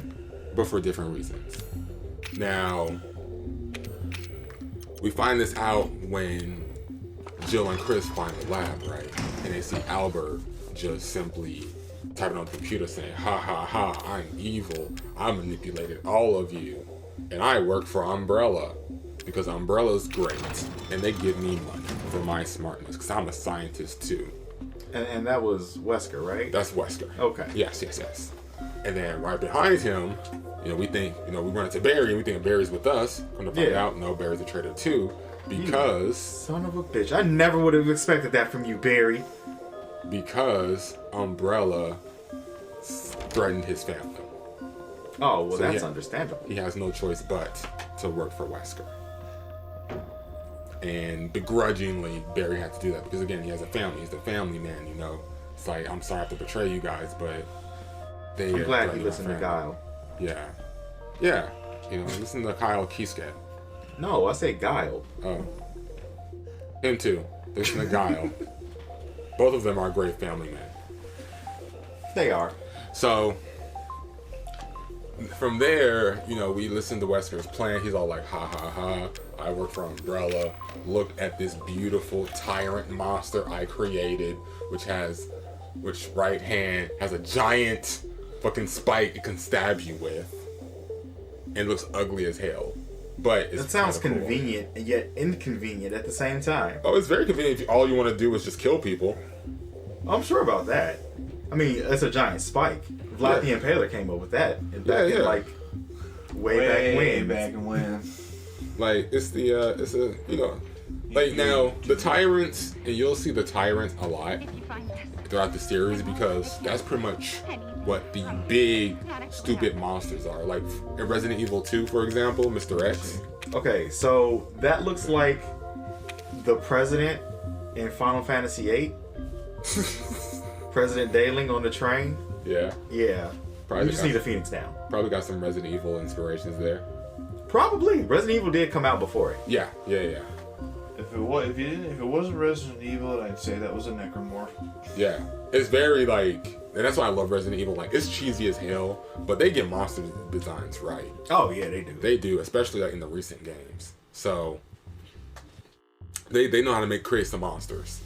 But for different reasons. Now, we find this out when Jill and Chris find the lab, right? And they see Albert just simply typing on the computer saying, ha ha ha, I'm evil. I manipulated all of you. And I work for Umbrella because Umbrella's great. And they give me money for my smartness because I'm a scientist too. And that was Wesker, right? That's Wesker. Okay. Yes. And then right behind him, we think, we run into Barry and we think Barry's with us. Come to find out, no, Barry's a traitor too. Because Son of a bitch. I never would have expected that from you, Barry. because Umbrella threatened his family. Oh, well, So, that's yeah. understandable. He has no choice but to work for Wesker. And begrudgingly, Barry had to do that because, again, he has a family. He's the family man, It's like, I'm sorry I have to betray you guys, but they. I'm glad threatened you my listened to family. Guile. Yeah. Listen to Kyle Kieskat. No, I say Guile. Oh. Him too. Listen to Guile. Both of them are great family men. They are. So, from there, we listen to Wesker's plan. He's all like, ha ha ha, I work for Umbrella. Look at this beautiful tyrant monster I created, which right hand has a giant fucking spike it can stab you with. And looks ugly as hell. But it's That sounds kinda cool. convenient and yet inconvenient at the same time. Oh, it's very convenient if all you want to do is just kill people. I'm sure about that. I mean, it's a giant spike. Vlad the Impaler came up with that. And back in, like, way back when. Like, it's like now, the tyrants, and you'll see the tyrants a lot throughout the series because that's pretty much what the big, stupid monsters are. Like, in Resident Evil 2, for example, Mr. X. Okay, so that looks like the president in Final Fantasy VIII. President Daling on the train. Yeah. Yeah. Probably You just got- need a Phoenix down. Probably got some Resident Evil inspirations there. Probably. Resident Evil did come out before it. Yeah. If it wasn't Resident Evil, I'd say that was a Necromorph. Yeah. It's very, like, and that's why I love Resident Evil. Like, it's cheesy as hell, but they get monster designs right. Oh, yeah, they do. They do, especially like in the recent games. So they know how to create some monsters.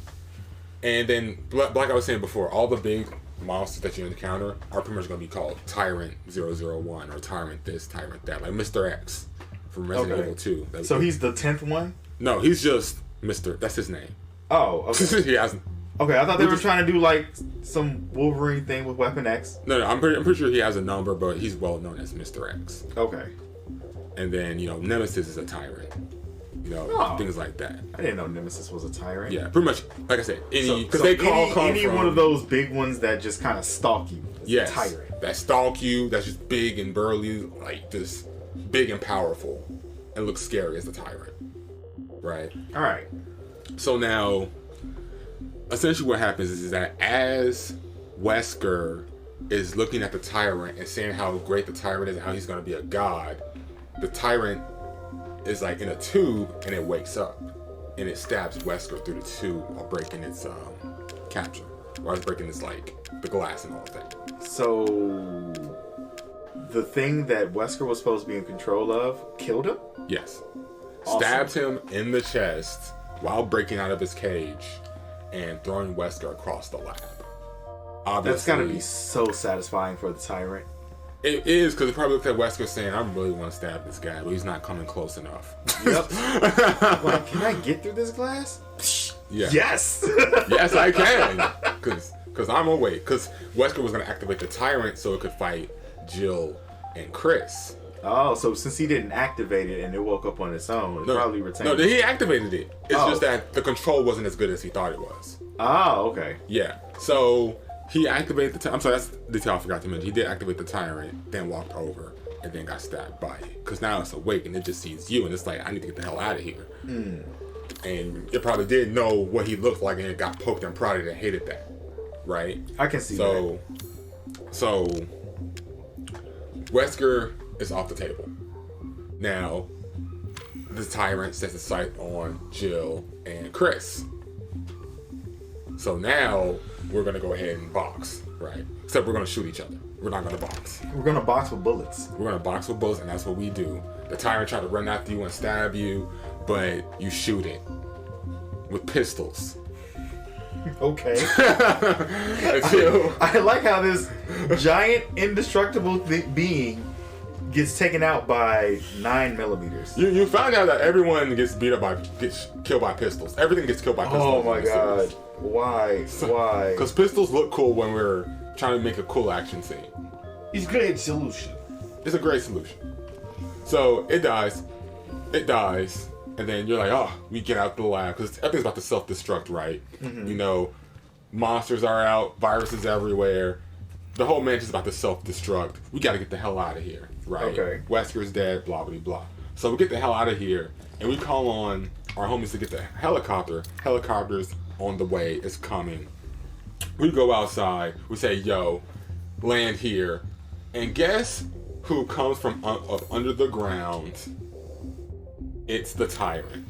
And then, like I was saying before, all the big monsters that you encounter are pretty much going to be called Tyrant 001 or Tyrant this, Tyrant that. Like Mr. X from Resident Evil 2. So he's the 10th one? No, he's just Mr. That's his name. Oh, okay. He has. Okay, I thought they were trying to do like some Wolverine thing with Weapon X. No, I'm pretty sure he has a number, but he's well known as Mr. X. Okay. And then, Nemesis is a tyrant. Things like that. I didn't know Nemesis was a tyrant. Yeah, pretty much, like I said, because So they come any from one of those big ones that just kind of stalk you. yes, A tyrant. that stalk you, that's just big and burly, like just big and powerful, and looks scary as a tyrant, right? All right. So now, essentially, what happens is that as Wesker is looking at the tyrant and saying how great the tyrant is and how he's going to be a god, the tyrant is like in a tube and it wakes up and it stabs Wesker through the tube while breaking its capture. While it's breaking its like the glass and all of that. So the thing that Wesker was supposed to be in control of killed him? Yes. Awesome. Stabs him in the chest while breaking out of his cage and throwing Wesker across the lab. Obviously, That's gotta be so satisfying for the tyrant. It is, because he probably looked at Wesker saying, I really want to stab this guy, but he's not coming close enough. Yep. Like, can I get through this glass? Yeah. Yes! Yes, I can. Because I'm awake. Because Wesker was going to activate the tyrant so it could fight Jill and Chris. Oh, so since he didn't activate it and it woke up on its own, it probably retained No, he activated it. It's just that the control wasn't as good as he thought it was. Oh, okay. Yeah. So he activated the I'm sorry, that's the detail I forgot to mention. He did activate the tyrant, then walked over, and then got stabbed by it. Because now it's awake and it just sees you, and it's like, I need to get the hell out of here. And it probably did know what he looked like, and it got poked and prodded and hated that. Right? I can see that. So Wesker is off the table. Now, the tyrant sets his sight on Jill and Chris. So now we're gonna go ahead and box, right? Except we're gonna shoot each other. We're not gonna box. We're gonna box with bullets. We're gonna box with bullets, and that's what we do. The tyrant tried to run after you and stab you, but you shoot it with pistols. Okay. I like how this giant indestructible being gets taken out by 9mm. You found out that everyone gets killed by pistols. Everything gets killed by pistols. Oh my god. Why? Why? Because pistols look cool when we're trying to make a cool action scene. It's a great solution. It's a great solution. So it dies, and then you're like, oh, we get out the lab because everything's about to self-destruct, right? You know, monsters are out, viruses everywhere. The whole mansion's about to self-destruct. We got to get the hell out of here, right? Okay. Wesker's dead, blah, blah, blah. So we get the hell out of here, and we call on our homies to get the helicopter. Helicopter's on the way. It's coming. We go outside. We say, yo, land here. And guess who comes from up under the ground? It's the tyrant.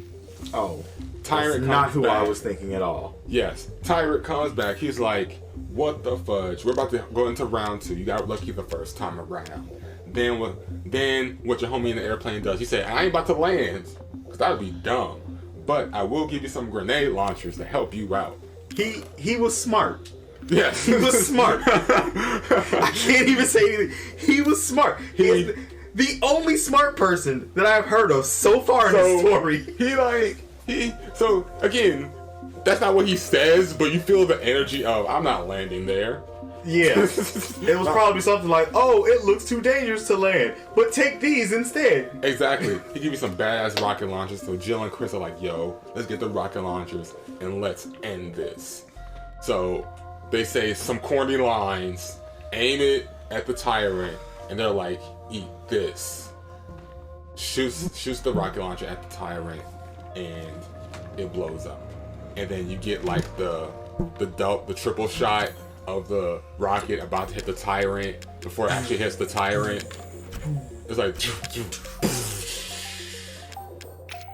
Oh. Tyrant That's not comes who back. I was thinking at all. Yes. Tyrant comes back. He's like, what the fudge? We're about to go into round 2. You got lucky the first time around. Then what your homie in the airplane does, he said, I ain't about to land, because that would be dumb. But I will give you some grenade launchers to help you out. He was smart. Yes. He was smart. I can't even say anything. He was smart. He's the only smart person that I've heard of so far in this story. So again, that's not what he says, but you feel the energy of, I'm not landing there. Yeah. It was probably something like, oh, it looks too dangerous to land, but take these instead. Exactly. He give you some badass rocket launchers, so Jill and Chris are like, yo, let's get the rocket launchers and let's end this. So they say some corny lines, aim it at the tyrant, and they're like, eat this. Shoots the rocket launcher at the tyrant, and it blows up. And then you get like the triple shot of the rocket about to hit the tyrant before it actually hits the tyrant. It's like,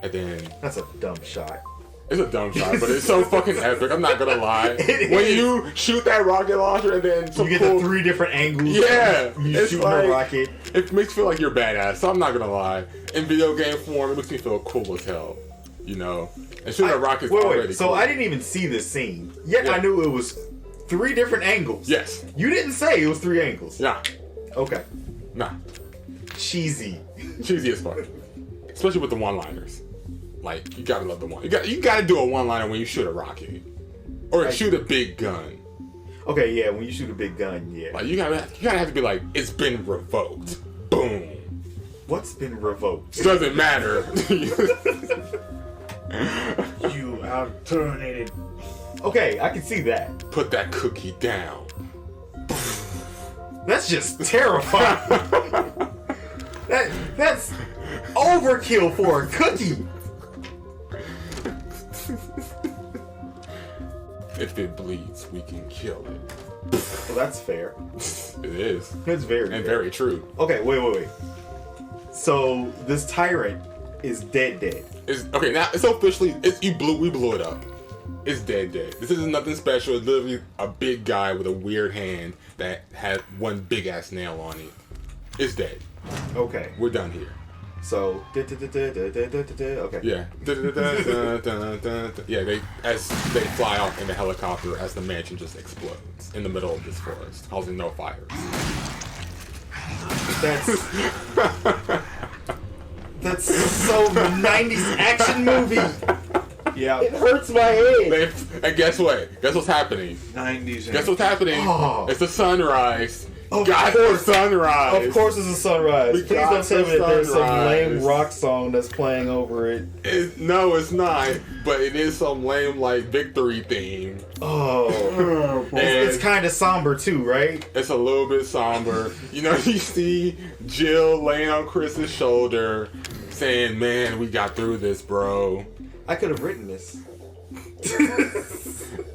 and then That's a dumb shot. it's a dumb shot, but it's so fucking epic. I'm not gonna lie. When you shoot that rocket launcher and then You get the 3 different angles. Yeah, You it's shoot like, the rocket. It makes you feel like you're badass. So I'm not gonna lie. In video game form, it makes me feel cool as hell. You know, and shooting a rocket's already So cool. I didn't even see this scene. Yet Yeah. I knew it was 3 different angles. Yes. You didn't say it was 3 angles. Nah, Okay. nah. Cheesy. Cheesy as fuck. Especially with the one-liners. Like, you gotta love the one. You gotta do a one-liner when you shoot a rocket, or shoot a big gun. Okay, yeah, when you shoot a big gun, yeah. Like you gotta have to be like, it's been revoked. Boom. What's been revoked? Doesn't matter. You are terminated. Okay, I can see that. Put that cookie down. That's just terrifying. That's overkill for a cookie. If it bleeds, we can kill it. Well, that's fair. It is. It's very And fair. very true. Okay, wait. So this tyrant is dead. It's okay. Now it's officially. We blew it up. It's dead. This isn't nothing special. It's literally a big guy with a weird hand that had one big ass nail on it. It's dead. Okay. We're done here. So, okay. Yeah. Yeah, as they fly off in the helicopter as the mansion just explodes in the middle of this forest, causing no fires. That's so 90s action movie. Yeah. It hurts my head. And guess what? Guess what's happening? 90s. Guess what's happening? Oh. It's the sunrise. Of Got course. the sunrise. Of course, it's a sunrise. We Please got don't tell the me that there's some lame sunrise. rock song that's playing over it. No, it's not. But it is some lame like victory theme. Oh, it's kind of somber too, right? It's a little bit somber. You know, you see Jill laying on Chris's shoulder, saying, "Man, we got through this, bro." I could have written this.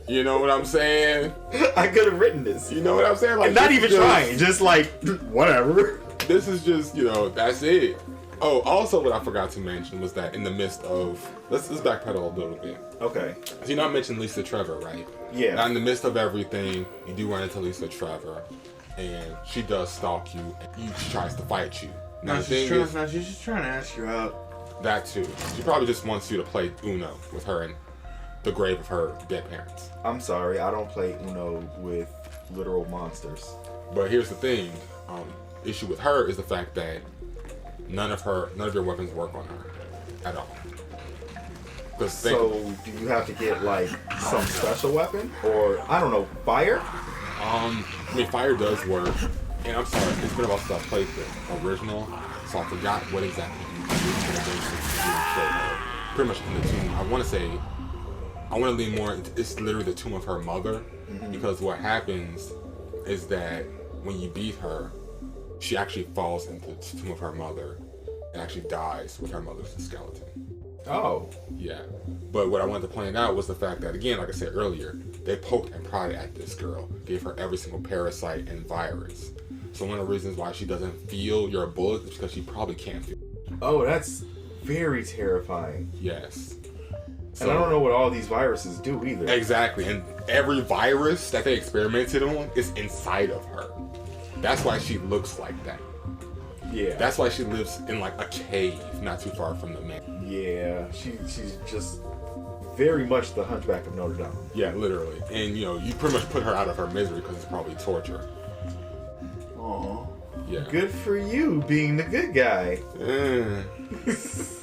You know what I'm saying? I could have written this. You know what I'm saying? Like, And not this even is just- trying, just like whatever. This is just, you know, that's it. Oh, also what I forgot to mention was that in the midst of, let's backpedal a little bit. Okay. So you know I mentioned Lisa Trevor, right? Yeah. Now in the midst of everything, you do run into Lisa Trevor, and she does stalk you, and she tries to fight you. Now the thing is, she's just trying to ask you out. that too. She probably just wants you to play Uno with her in the grave of her dead parents. I'm sorry, I don't play Uno with literal monsters. But here's the thing, issue with her is the fact that none of your weapons work on her at all. So, do you have to get like some special weapon, or I don't know, fire? I mean, fire does work, and I'm sorry, it's been a while since I played the original, so I forgot what exactly you do for the basics to show her. Pretty much in the tomb, I want to lean more. It's literally the tomb of her mother, because what happens is that when you beat her, she actually falls into the tomb of her mother and actually dies with her mother's skeleton. Oh. Yeah. But what I wanted to point out was the fact that, again, like I said earlier, they poked and prodded at this girl, gave her every single parasite and virus. So one of the reasons why she doesn't feel your bullets is because she probably can't feel. Oh, that's very terrifying. Yes. And I don't know what all these viruses do either. Exactly. And every virus that they experimented on is inside of her. That's why she looks like that. Yeah. That's why she lives in like a cave not too far from the man. Yeah, she's just very much the Hunchback of Notre Dame. Yeah, literally. And you know, you pretty much put her out of her misery because it's probably torture. Aw. Yeah. Good for you being the good guy.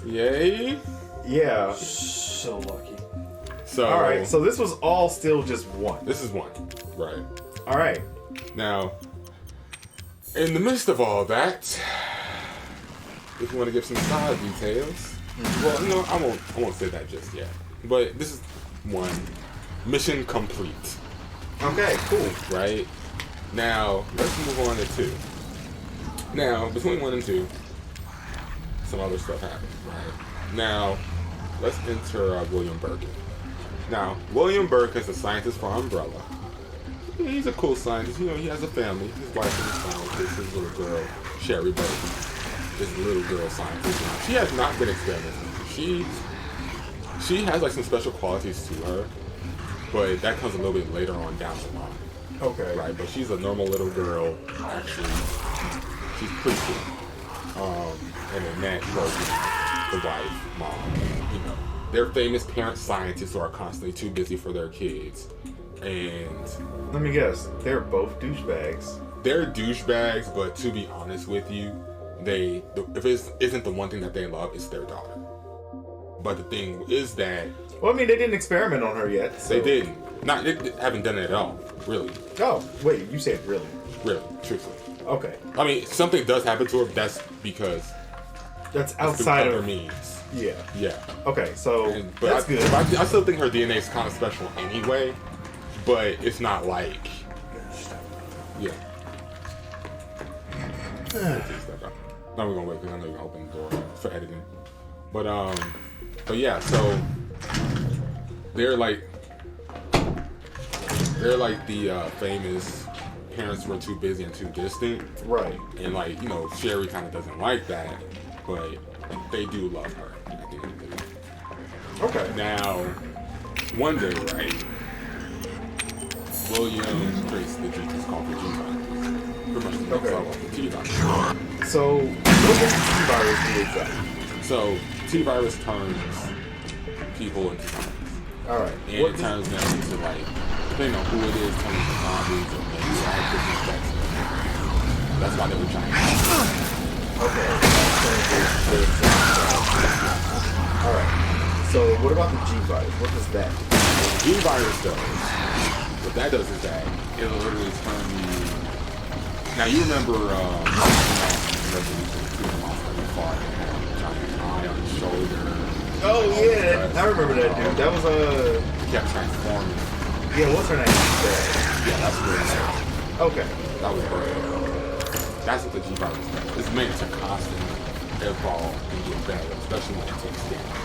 Yay. Yeah. So lucky. So Alright, so this was all still just one. this is one. Right. Alright. Now, in the midst of all that, if you want to give some side details, well, no, I won't say that just yet. But this is one. Mission complete. Okay, cool. Right? Now, let's move on to 2. Now, between 1 and 2, some other stuff happened, right? Now, let's enter William Birkin. Now, William Burke is a scientist for Umbrella. Yeah, he's a cool scientist. You know, he has a family. His wife is a scientist. His little girl, Sherry Birkin, is a little girl scientist. Now, she has not been experimenting. She has like some special qualities to her, but that comes a little bit later on down the line. Okay. Right, but she's a normal little girl, actually. She's pretty cool. And Annette Birkin, the wife, mom, you know, they're famous parent scientists who are constantly too busy for their kids. And Let me guess, they're both douchebags. they're douchebags, but to be honest with you, if it isn't the one thing that they love, it's their daughter. But the thing is that Well, I mean, they didn't experiment on her yet. So. they didn't. They haven't done it at all, really. Oh, wait, you said really? Really, truthfully. Okay. I mean, something does happen to her, but that's because That's through outside other of... means. Yeah. Yeah. Okay, so But that's good. I still think her DNA is kind of special anyway, but it's not like, yeah. Now we're gonna wait because I know you're gonna open the door for editing. But yeah. So they're like the famous parents were too busy and too distant, Right. and like, you know, Sherry kind of doesn't like that, but they do love her at the end of the day. Okay. Now, one day, right, William creates the G-Test called the G-Test. Pretty much the next level of the G-Test. So, what does the T-virus do exactly? So, T-virus turns people into zombies. Alright. And it turns them into, like, depending on who it is, turns into zombies or maybe all different effects. That's why they were trying to. Okay. Alright. So, what about the G-virus? What does that do? The G-virus does. What that does is that it'll literally turn you. Now, you remember, giant eye on his shoulder. Oh, yeah. I remember that dude. That was He kept transforming. Yeah, what's her name? Yeah, that's really nice. Okay. That was perfect. That's what the G-virus does. It's meant to constantly evolve and get better, especially when it takes damage.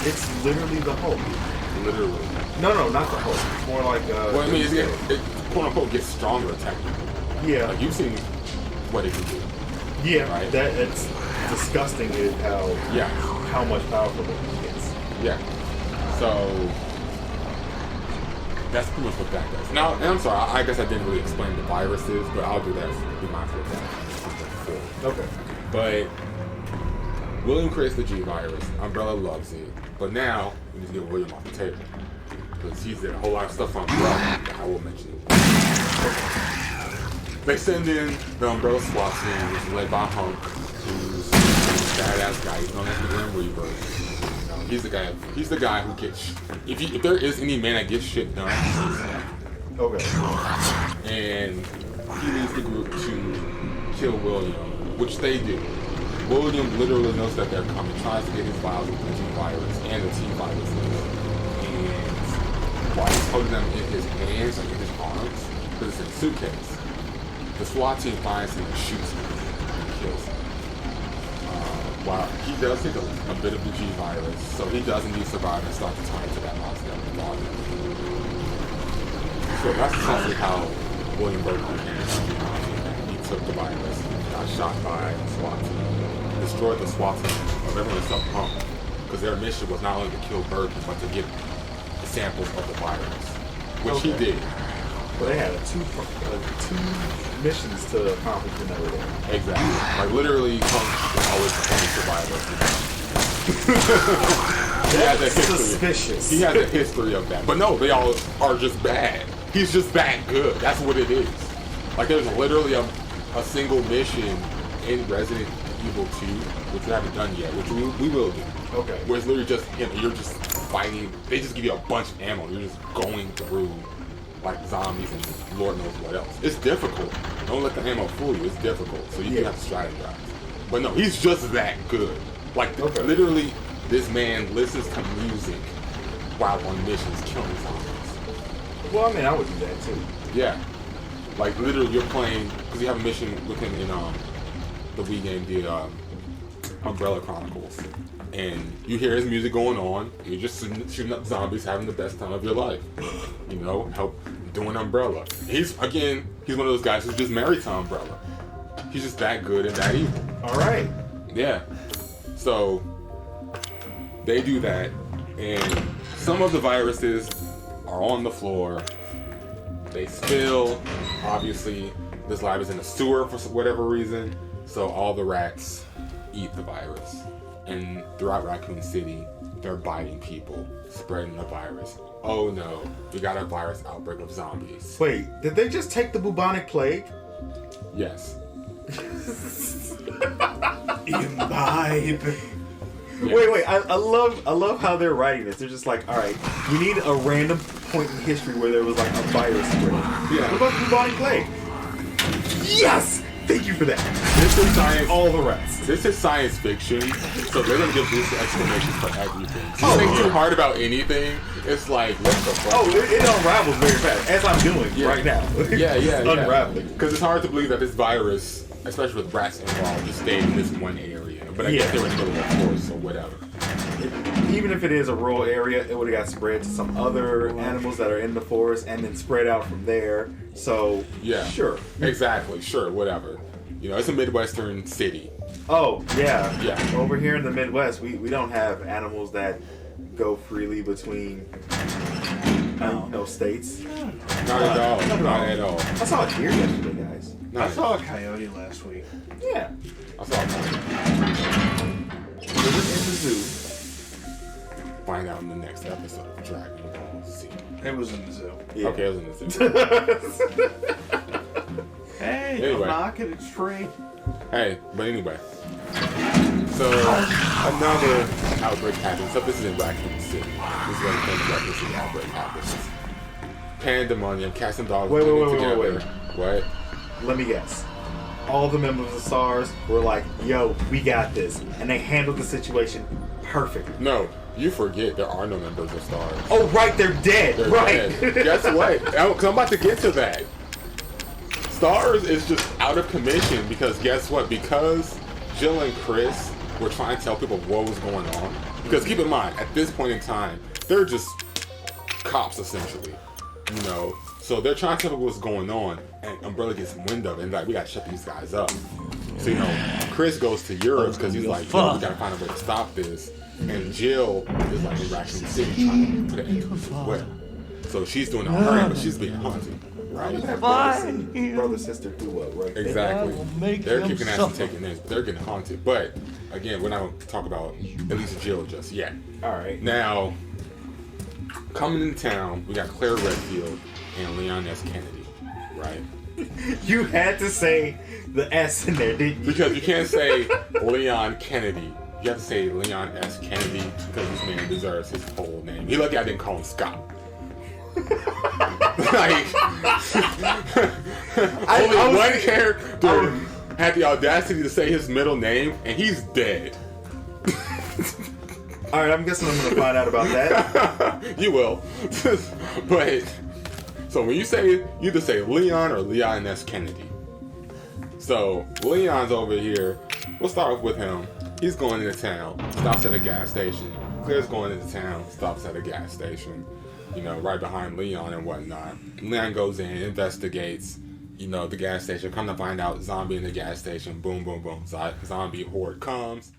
It's literally the Hulk. Literally. No, not the Hulk. It's more like, Well, I mean, it quote unquote gets stronger technically. Yeah. Like, you've seen what it can do. Yeah, Right. It's disgusting is Yeah. how much powerful it gets. Yeah. So that's pretty much what that does. Now, and I'm sorry, I guess I didn't really explain the viruses, but I'll do that. Be mindful of that. Okay. But William creates the G virus. Umbrella loves it. But now we need to get William off the table because he's did a whole lot of stuff on Umbrella that I will mention. They send in the Umbrella SWAT team, which is led by Hunk, who's a badass guy. He's known as the Grim Reaper. He's the guy who gets. If there is any man that gets shit done, he's that. Okay. And he leads the group to kill William, which they do. William literally knows that they're coming, tries to get his files with the G virus and the T virus. And while he's holding them in his hands, like in his arms, because it's in a suitcase, the SWAT team finds him and shoots him and kills him. While he does take a bit of the G virus, so he does indeed survive and start to turn into that monster in the volume. So that's essentially how William Burton came. He took the virus, got shot by the SWAT team, destroyed the SWAT team of everyone except Pump, because their mission was not only to kill Burton, but to get the samples of the virus, which he did. Well, they had two missions to accomplish in everything. Exactly. Like literally, Punk was always the only survivor. He has a history. Suspicious. He has a history of that. But no, they all are just bad. He's just that good. That's what it is. Like there's literally a single mission in Resident Evil 2, which we haven't done yet, which we will do. Okay. Where it's literally just him. You're just fighting. They just give you a bunch of ammo. You're just going through like zombies and Lord knows what else. It's difficult. Don't let the ammo fool you. It's difficult. So you have to strategize. But no, he's just that good. Like literally, this man listens to music while on missions killing zombies. Well, I mean, I would do that too. Yeah. Like literally, you're playing because you have a mission with him in the Wii game, the Umbrella Chronicles, and you hear his music going on. You're just shooting up zombies, having the best time of your life. You know, help doing Umbrella. He's one of those guys who's just married to Umbrella. He's just that good and that evil. All right. Yeah. So they do that, and some of the viruses are on the floor. They spill. Obviously, this lab is in a sewer for whatever reason, so all the rats eat the virus. And throughout Raccoon City, they're biting people, spreading the virus. Oh no, we got a virus outbreak of zombies. Wait, did they just take the bubonic plague? Yes. Imbibe. Yes. Wait, I love how they're writing this. They're just like, all right, we need a random point in history where there was like a virus spread. Yeah. What about the bubonic plague? Yes! Thank you for that. This is science. All the rest. This is science fiction, so they're gonna give Bruce explanations for everything. So you think too hard about anything, it's like, what the fuck? Oh, it unravels very fast, as I'm doing right now. Yeah. Unraveling. Because it's hard to believe that this virus, especially with rats involved, just stayed in this one area. But I guess they were in the middle of the forest, so whatever. Even if it is a rural area, it would have got spread to some other animals that are in the forest and then spread out from there. So, yeah. Sure. Exactly, sure, whatever. You know, it's a Midwestern city. Oh, yeah. Yeah. Over here in the Midwest, we don't have animals that go freely between states. Not at all. Not at all. I saw a deer yesterday, guys. I saw a coyote last week. Yeah. I saw a coyote. It was in the zoo. Find out in the next episode of Dragon Ball Z. It was in the zoo. Yeah. Okay, it was in the zoo. Hey, Anyway. I'm knocking, it's free. Hey, but anyway. So, another outbreak happens. So this is in Raccoon City. This is where the famous Raccoon City outbreak happens. Pandemonium, cats and dogs Wait. together. What? Let me guess. All the members of SARS were like, yo, we got this. And they handled the situation perfectly. No, you forget there are no members of STARS. Oh, right, they're dead. They're right. dead. Guess what? 'Cause I'm about to get to that. STARS is just out of commission because guess what? Because Jill and Chris were trying to tell people what was going on. Because keep in mind, at this point in time, they're just cops essentially. You know, so they're trying to tell people what's going on, and Umbrella gets wind of it, and like, we gotta shut these guys up. So, you know, Chris goes to Europe because he's like, yo, we gotta find a way to stop this. And Jill is like in Raccoon City trying to put an end to this as well. So she's doing it on her end, but she's being haunted, right? Brother, sister duo, right? Exactly. They're kicking ass and taking names, but they're getting haunted. But again, we're not going to talk about at least Jill just yet. All right. Now, coming into town, we got Claire Redfield and Leon S. Kennedy, right? You had to say the S in there, didn't you? Because you can't say Leon Kennedy. You have to say Leon S. Kennedy because this man deserves his whole name. He lucky I didn't call him Scott. Like, only one character had the audacity to say his middle name, and he's dead. All right, I'm guessing I'm going to find out about that. You will. But, so when you say, you either say Leon or Leon S. Kennedy. So, Leon's over here. We'll start with him. He's going into town, stops at a gas station. Claire's going into town, stops at a gas station. You know, right behind Leon and whatnot. Leon goes in, investigates, you know, the gas station. Come to find out, zombie in the gas station. Boom, boom, boom. Zombie horde comes.